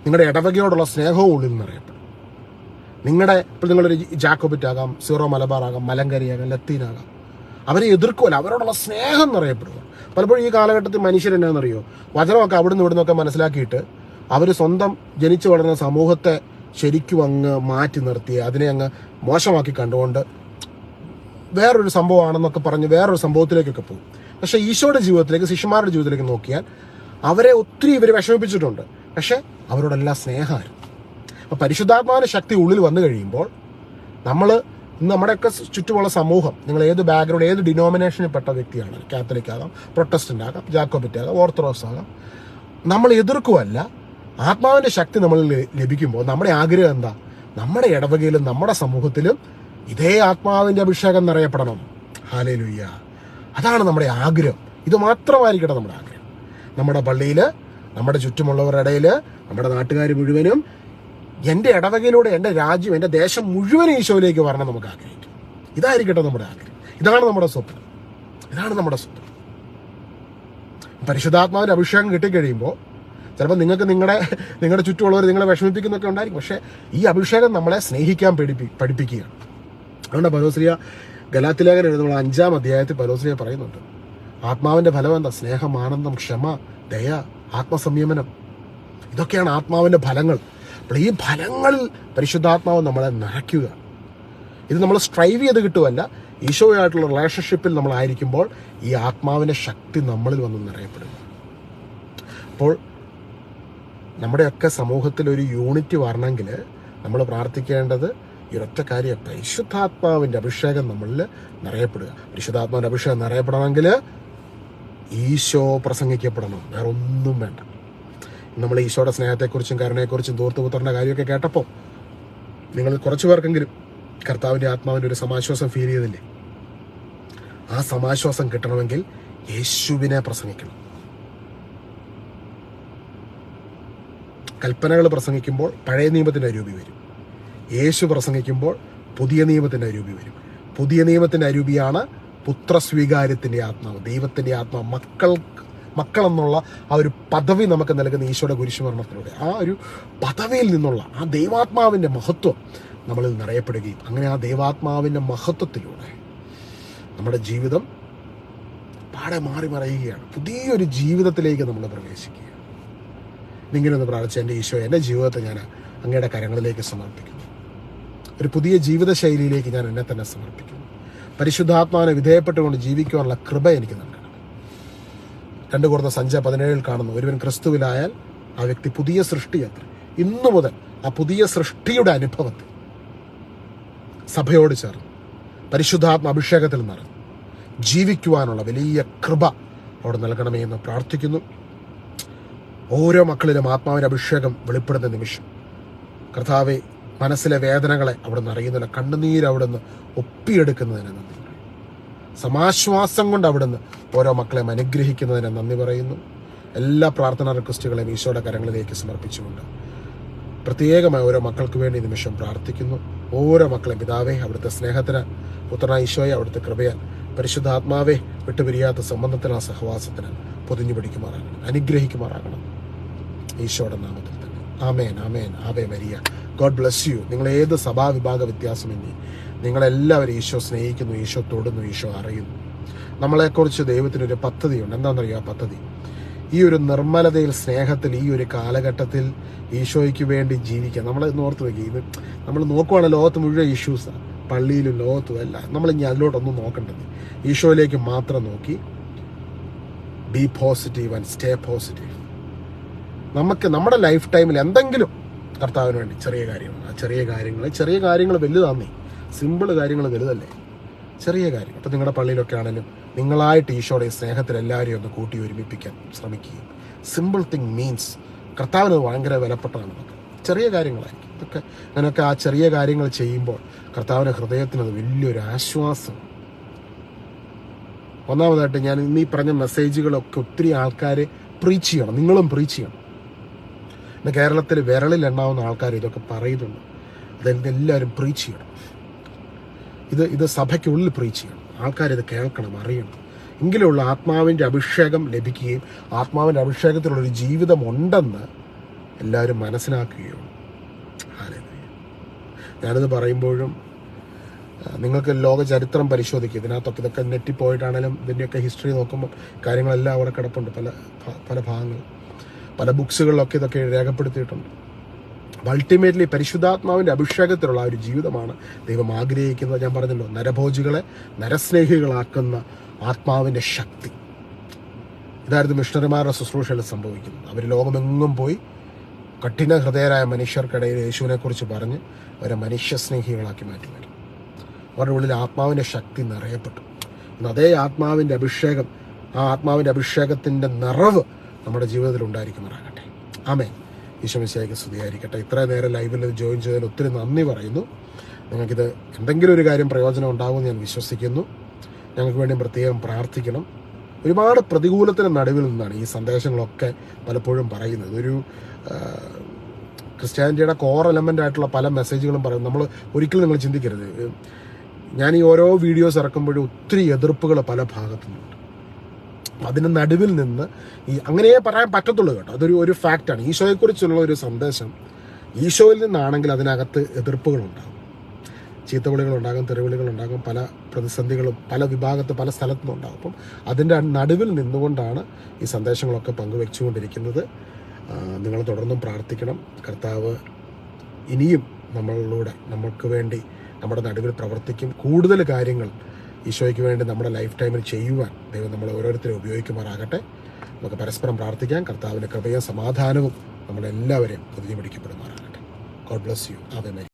നിങ്ങളുടെ ഇടവകയോടുള്ള സ്നേഹവും ഉള്ളിൽ നിന്ന് അറിയപ്പെടും. ഇപ്പോൾ നിങ്ങളൊരു ജാക്കോബിറ്റ് ആകാം, സീറോ മലബാർ ആകാം, മലങ്കരിയാകാം, ലത്തീനാകാം, അവരെ എതിർക്കുമല്ല, അവരോടുള്ള സ്നേഹം എന്നറിയപ്പെടുക. പലപ്പോഴും ഈ കാലഘട്ടത്തിൽ മനുഷ്യരെന്നാണെന്നറിയോ, വചനമൊക്കെ അവിടുന്ന് ഇവിടുന്നൊക്കെ മനസ്സിലാക്കിയിട്ട് അവർ സ്വന്തം ജനിച്ചു വളർന്ന സമൂഹത്തെ ശരിക്കും അങ്ങ് മാറ്റി നിർത്തി അതിനെ അങ്ങ് മോശമാക്കി കണ്ടുകൊണ്ട് വേറൊരു സംഭവമാണെന്നൊക്കെ പറഞ്ഞ് വേറൊരു സംഭവത്തിലേക്കൊക്കെ പോകും. പക്ഷേ ഈശോയുടെ ജീവിതത്തിലേക്ക്, ശിഷ്യന്മാരുടെ ജീവിതത്തിലേക്ക് നോക്കിയാൽ അവരെ ഒത്തിരി ഇവർ വിഷമിപ്പിച്ചിട്ടുണ്ട്. പക്ഷെ അവരോടെല്ലാം സ്നേഹമായിരുന്നു. അപ്പോൾ പരിശുദ്ധാത്മാവിന്റെ ശക്തി ഉള്ളിൽ വന്നു കഴിയുമ്പോൾ ഇന്ന് നമ്മുടെയൊക്കെ ചുറ്റുമുള്ള സമൂഹം, നിങ്ങൾ ഏത് ബാക്ക്ഗ്രൗണ്ട്, ഏത് ഡിനോമിനേഷനിൽ പെട്ട വ്യക്തിയാണ്, കാത്തലിക് ആകാം, പ്രൊട്ടസ്റ്റന്റ് ആകാം, ജാക്കോബിറ്റ് ആകാം, ഓർത്തഡോക്സ് ആകാം, നമ്മൾ എതിർക്കുമല്ല. ആത്മാവിന്റെ ശക്തി നമ്മളിൽ ലഭിക്കുമ്പോൾ നമ്മുടെ ആഗ്രഹം എന്താ? നമ്മുടെ ഇടവകയിലും നമ്മുടെ സമൂഹത്തിലും ഇതേ ആത്മാവിന്റെ അഭിഷേകം നിറയപ്പെടണം. ഹല്ലേലൂയ. അതാണ് നമ്മുടെ ആഗ്രഹം. ഇത് മാത്രമായിരിക്കട്ടെ നമ്മുടെ ആഗ്രഹം. നമ്മുടെ പള്ളിയിൽ, നമ്മുടെ ചുറ്റുമുള്ളവരുടെ ഇടയിൽ, നമ്മുടെ നാട്ടുകാർ മുഴുവനും എൻ്റെ ഇടവകയിലൂടെ എൻ്റെ രാജ്യം, എൻ്റെ ദേശം മുഴുവനും ഈശോയിലേക്ക് വരണം നമുക്ക് ആഗ്രഹിക്കും. ഇതായിരിക്കട്ടെ നമ്മുടെ ആഗ്രഹം. ഇതാണ് നമ്മുടെ സ്വപ്നം. പരിശുദ്ധാത്മാവിന്റെ അഭിഷേകം കിട്ടിക്കഴിയുമ്പോൾ ചിലപ്പോൾ നിങ്ങളുടെ ചുറ്റുമുള്ളവർ നിങ്ങളെ വിഷമിപ്പിക്കുന്നൊക്കെ ഉണ്ടായിരിക്കും. പക്ഷേ ഈ അഭിഷേകം നമ്മളെ സ്നേഹിക്കാൻ പഠിപ്പിക്കുകയാണ്. അതുകൊണ്ട് പൗലോസ്ലീഹ ഗലാത്യ ലേഖനം എഴുതുമ്പോൾ 5-ാം അധ്യായത്തിൽ പൗലോസ്ലീഹ പറയുന്നുണ്ട്, ആത്മാവിന്റെ ഫലം എന്താ? സ്നേഹം, ആനന്ദം, ക്ഷമ, ദയ, ആത്മസംയമനം. ഇതൊക്കെയാണ് ആത്മാവിന്റെ ഫലങ്ങൾ. അപ്പോൾ ഈ ഫലങ്ങളിൽ പരിശുദ്ധാത്മാവ് നമ്മളെ നിറയ്ക്കുക. ഇത് നമ്മൾ സ്ട്രൈവ് ചെയ്ത് കിട്ടുമല്ല. ഈശോയായിട്ടുള്ള റിലേഷൻഷിപ്പിൽ നമ്മളായിരിക്കുമ്പോൾ ഈ ആത്മാവിന്റെ ശക്തി നമ്മളിൽ വന്ന് നിറയപ്പെടുക. അപ്പോൾ നമ്മുടെയൊക്കെ സമൂഹത്തിൽ ഒരു യൂണിറ്റി വരണമെങ്കിൽ നമ്മൾ പ്രാർത്ഥിക്കേണ്ടത് ഈ ഒറ്റ കാര്യം, പരിശുദ്ധാത്മാവിന്റെ അഭിഷേകം നമ്മളിൽ നിറയപ്പെടുക. പരിശുദ്ധാത്മാവിന്റെ അഭിഷേകം നിറയപ്പെടണമെങ്കിൽ ഈശോ പ്രസംഗിക്കപ്പെടണം, വേറെ ഒന്നും വേണ്ട. നമ്മൾ ഈശോയുടെ സ്നേഹത്തെക്കുറിച്ചും കരുണയെക്കുറിച്ചും ധൂർത്തുപുത്രന്റെ കാര്യമൊക്കെ കേട്ടപ്പോൾ നിങ്ങൾ കുറച്ചു പേർക്കെങ്കിലും കർത്താവിന്റെ ആത്മാവിന്റെ ഒരു സമാശ്വാസം ഫീൽ ചെയ്തില്ലേ? ആ സമാശ്വാസം കിട്ടണമെങ്കിൽ യേശുവിനെ പ്രസംഗിക്കണം. കൽപ്പനകൾ പ്രസംഗിക്കുമ്പോൾ പഴയ നിയമത്തിന്റെ അരൂപി വരും. യേശു പ്രസംഗിക്കുമ്പോൾ പുതിയ നിയമത്തിന്റെ അരൂപി വരും. പുതിയ നിയമത്തിന്റെ അരൂപിയാണ് പുത്രസ്വീകാര്യത്തിന്റെ ആത്മാവ്, ദൈവത്തിന്റെ ആത്മാവ്. മക്കളെന്നുള്ള ആ ഒരു പദവി നമുക്ക് നൽകുന്ന ഈശോയുടെ കുരിശുമരണത്തിലൂടെ ആ ഒരു പദവിയിൽ നിന്നുള്ള ആ ദൈവാത്മാവിന്റെ മഹത്വം നമ്മളിൽ നിറയപ്പെടുകയും അങ്ങനെ ആ ദൈവാത്മാവിന്റെ മഹത്വത്തിലൂടെ നമ്മുടെ ജീവിതം പാടെ മാറി മറയുകയാണ്. പുതിയൊരു ജീവിതത്തിലേക്ക് നമ്മൾ പ്രവേശിക്കുക. ഇങ്ങനെ ഒന്ന് പ്രാർത്ഥിച്ച എൻ്റെ ഈശോ, എൻ്റെ ജീവിതത്തെ ഞാൻ അങ്ങയുടെ കരങ്ങളിലേക്ക് സമർപ്പിക്കുന്നു. ഒരു പുതിയ ജീവിതശൈലിയിലേക്ക് ഞാൻ എന്നെ തന്നെ സമർപ്പിക്കുന്നു. പരിശുദ്ധാത്മാവിനെ വിധേയപ്പെട്ടുകൊണ്ട് ജീവിക്കുവാനുള്ള കൃപ എനിക്ക് നൽകണം. 2 കൊരിന്ത്യർ 5:17 കാണുന്നു, ഒരുവൻ ക്രിസ്തുവിലായാൽ ആ വ്യക്തി പുതിയ സൃഷ്ടിയത്ര. ഇന്നു മുതൽ ആ പുതിയ സൃഷ്ടിയുടെ അനുഭവത്തിൽ സഭയോട് ചേർന്ന് പരിശുദ്ധാത്മ അഭിഷേകത്തിൽ നിറഞ്ഞ് ജീവിക്കുവാനുള്ള വലിയ കൃപ അവിടെ നൽകണമേ എന്ന് പ്രാർത്ഥിക്കുന്നു. ഓരോ മക്കളിലും ആത്മാവിന്റെ അഭിഷേകം വെളിപ്പെടുന്ന നിമിഷം കർത്താവെ, മനസ്സിലെ വേദനകളെ അവിടെ നിന്ന് അറിയുന്നില്ല, കണ്ണുനീര് അവിടെ നിന്ന് ഒപ്പിയെടുക്കുന്നതിന് നന്ദി. സമാശ്വാസം കൊണ്ട് അവിടുന്ന് ഓരോ മക്കളെയും അനുഗ്രഹിക്കുന്നതിന് നന്ദി പറയുന്നു. എല്ലാ പ്രാർത്ഥനാ റിക്വസ്റ്റുകളെയും ഈശോയുടെ കരങ്ങളിലേക്ക് സമർപ്പിച്ചുകൊണ്ട് പ്രത്യേകമായി ഓരോ മക്കൾക്ക് വേണ്ടി നിമിഷം പ്രാർത്ഥിക്കുന്നു. ഓരോ മക്കളെയും പിതാവേ, അവിടുത്തെ സ്നേഹത്തിന്, പുത്രനായ ഈശോയെ അവിടുത്തെ കൃപയാൽ, പരിശുദ്ധാത്മാവെ വിട്ടുപിരിയാത്ത സംബന്ധത്തിന്, സഹവാസത്തിന് പൊതിഞ്ഞു പിടിക്കുമാറാകണം, അനുഗ്രഹിക്കുമാറാകണം ഈശോയുടെ നാമത്തിൽ തന്നെ. ആമേൻ, ആമേൻ, Ave Maria. God bless U. നിങ്ങൾ ഏത് സഭാവിഭാഗ വ്യത്യാസമെന്നീ നിങ്ങളെല്ലാവരും ഈശോ സ്നേഹിക്കുന്നു, ഈശോ തൊടുന്നു, ഈശോ അറിയുന്നു. നമ്മളെക്കുറിച്ച് ദൈവത്തിനൊരു പദ്ധതിയുണ്ട്. എന്താണെന്നറിയോ ആ പദ്ധതി? ഈ ഒരു നിർമ്മലതയിൽ, സ്നേഹത്തിൽ, ഈ ഒരു കാലഘട്ടത്തിൽ ഈശോയ്ക്ക് വേണ്ടി ജീവിക്കാം. നമ്മൾ ഓർത്ത് വയ്ക്കുക, ഇത് നമ്മൾ നോക്കുവാണ് ലോകത്ത് മുഴുവൻ ഇഷ്യൂസാണ്, പള്ളിയിലും ലോകത്തും അല്ല. നമ്മൾ ഇനി അതിലോട്ടൊന്നും നോക്കേണ്ടത്, ഈശോയിലേക്ക് മാത്രം നോക്കി B positive and stay positive. നമുക്ക് നമ്മുടെ ലൈഫ് ടൈമിൽ എന്തെങ്കിലും കർത്താവിന് വേണ്ടി ചെറിയ കാര്യങ്ങൾ, ചെറിയ കാര്യങ്ങൾ വലുതാന്നേ, സിമ്പിൾ കാര്യങ്ങൾ വലുതല്ലേ, ചെറിയ കാര്യം. അപ്പം നിങ്ങളുടെ പള്ളിയിലൊക്കെ ആണെങ്കിലും നിങ്ങളായിട്ട് ഈശോയുടെ സ്നേഹത്തിൽ എല്ലാവരെയും ഒന്ന് കൂട്ടി ഒരുമിപ്പിക്കാൻ ശ്രമിക്കുകയും. സിമ്പിൾ തിങ് മീൻസ് കർത്താവിന് ഭയങ്കര വിലപ്പെട്ടതാണ്. ചെറിയ കാര്യങ്ങളായിരിക്കും ഇതൊക്കെ. അങ്ങനെയൊക്കെ ആ ചെറിയ കാര്യങ്ങൾ ചെയ്യുമ്പോൾ കർത്താവിൻ്റെ ഹൃദയത്തിനത് വലിയൊരു ആശ്വാസം. ഒന്നാമതായിട്ട് ഞാൻ ഇന്ന് ഈ പറഞ്ഞ മെസ്സേജുകളൊക്കെ ഒത്തിരി ആൾക്കാർ പ്രീച്ച് ചെയ്യണം, നിങ്ങളും പ്രീച്ച് ചെയ്യണം. ഇന്ന് കേരളത്തിൽ വിരളിൽ എണ്ണാവുന്ന ആൾക്കാർ ഇതൊക്കെ പറയുന്നുണ്ട്. അതെല്ലാവരും പ്രീച്ച് ചെയ്യണം. ഇത് സഭയ്ക്കുള്ളിൽ പ്രീച്ച് ചെയ്യണം. ആൾക്കാരിത് കേൾക്കണം, അറിയണം. എങ്കിലുള്ള ആത്മാവിൻ്റെ അഭിഷേകം ലഭിക്കുകയും ആത്മാവിൻ്റെ അഭിഷേകത്തിലുള്ളൊരു ജീവിതം ഉണ്ടെന്ന് എല്ലാവരും മനസ്സിലാക്കുകയുള്ളൂ. ഞാനിത് പറയുമ്പോഴും നിങ്ങൾക്ക് ലോക ചരിത്രം പരിശോധിക്കുക. ഇതിനകത്തൊക്കെ ഇതൊക്കെ നെറ്റിപ്പോയിട്ടാണെങ്കിലും ഇതിൻ്റെയൊക്കെ ഹിസ്റ്ററി നോക്കുമ്പോൾ കാര്യങ്ങളെല്ലാം അവിടെ കിടപ്പുണ്ട്. പല ഭാഗങ്ങൾ, പല ബുക്സുകളിലൊക്കെ ഇതൊക്കെ രേഖപ്പെടുത്തിയിട്ടുണ്ട്. അൾട്ടിമേറ്റ്ലി പരിശുദ്ധാത്മാവിൻ്റെ അഭിഷേകത്തിലുള്ള ഒരു ജീവിതമാണ് ദൈവം ആഗ്രഹിക്കുന്നത്. ഞാൻ പറഞ്ഞല്ലോ, നരഭോജികളെ നരസ്നേഹികളാക്കുന്ന ആത്മാവിൻ്റെ ശക്തി. ഇതായിരുന്നു മിഷണറിമാരുടെ ശുശ്രൂഷയിൽ സംഭവിക്കുന്നത്. അവർ ലോകമെങ്ങും പോയി കഠിന ഹൃദയരായ മനുഷ്യർക്കിടയിൽ യേശുവിനെക്കുറിച്ച് പറഞ്ഞ് അവരെ മനുഷ്യസ്നേഹികളാക്കി മാറ്റുമായിരുന്നു. അവരുടെ ഉള്ളിൽ ആത്മാവിൻ്റെ ശക്തി നിറയപ്പെട്ടു. അതേ ആത്മാവിൻ്റെ അഭിഷേകം, ആ ആത്മാവിൻ്റെ അഭിഷേകത്തിൻ്റെ നിറവ് നമ്മുടെ ജീവിതത്തിൽ ഉണ്ടായിരിക്കുമാറാകട്ടെ. ആമേൻ. ഈശോ മിശിഹായ്ക്ക് സ്തുതിയായിരിക്കട്ടെ. ഇത്രയും നേരം ലൈവിൽ ജോയിൻ ചെയ്തതിൽ ഒത്തിരി നന്ദി പറയുന്നു. നിങ്ങൾക്കിത് എന്തെങ്കിലും ഒരു കാര്യം പ്രയോജനം ഉണ്ടാകുമെന്ന് ഞാൻ വിശ്വസിക്കുന്നു. ഞങ്ങൾക്ക് വേണ്ടി പ്രത്യേകം പ്രാർത്ഥിക്കണം. ഒരുപാട് പ്രതികൂലത്തിന് നടുവിൽ നിന്നാണ് ഈ സന്ദേശങ്ങളൊക്കെ പലപ്പോഴും പറയുന്നത്. ഒരു ക്രിസ്ത്യാനിറ്റിയുടെ കോർ എലമെൻ്റ് ആയിട്ടുള്ള പല മെസ്സേജുകളും പറയും. നമ്മൾ ഒരിക്കലും നിങ്ങൾ ചിന്തിക്കരുത്, ഞാൻ ഈ ഓരോ വീഡിയോസ് ഇറക്കുമ്പോഴും ഒത്തിരി എതിർപ്പുകൾ പല ഭാഗത്തുനിന്നുണ്ട്. അതിന് നടുവിൽ നിന്ന് അങ്ങനെയേ പറയാൻ പറ്റത്തുള്ളൂ കേട്ടോ. അതൊരു ഫാക്റ്റാണ്. ഈശോയെക്കുറിച്ചുള്ള ഒരു സന്ദേശം ഈശോയിൽ നിന്നാണെങ്കിൽ അതിനകത്ത് എതിർപ്പുകളുണ്ടാകും, ചീത്തവിളികളുണ്ടാകും, തെറിവിളികളുണ്ടാകും, പല പ്രതിസന്ധികളും പല വിഭാഗത്ത് പല സ്ഥലത്തുനിന്നും ഉണ്ടാകും. അപ്പം അതിൻ്റെ നടുവിൽ നിന്നുകൊണ്ടാണ് ഈ സന്ദേശങ്ങളൊക്കെ പങ്കുവെച്ചുകൊണ്ടിരിക്കുന്നത്. നിങ്ങൾ തുടർന്നും പ്രാർത്ഥിക്കണം. കർത്താവ് ഇനിയും നമ്മളിലൂടെ നമുക്ക് വേണ്ടി നമ്മുടെ നടുവിൽ പ്രവർത്തിക്കും. കൂടുതൽ കാര്യങ്ങൾ ഈശോയ്ക്ക് വേണ്ടി നമ്മുടെ ലൈഫ് ടൈമിൽ ചെയ്യുവാൻ ദൈവം നമ്മളെ ഓരോരുത്തരും ഉപയോഗിക്കുമാറാകട്ടെ. നമുക്ക് പരസ്പരം പ്രാർത്ഥിക്കാം. കർത്താവിൻ്റെ കൃപയും സമാധാനവും നമ്മളെല്ലാവരെയും പൊതിഞ്ഞു പിടിക്കപ്പെടുമാറാകട്ടെ. God bless you. ആമേൻ.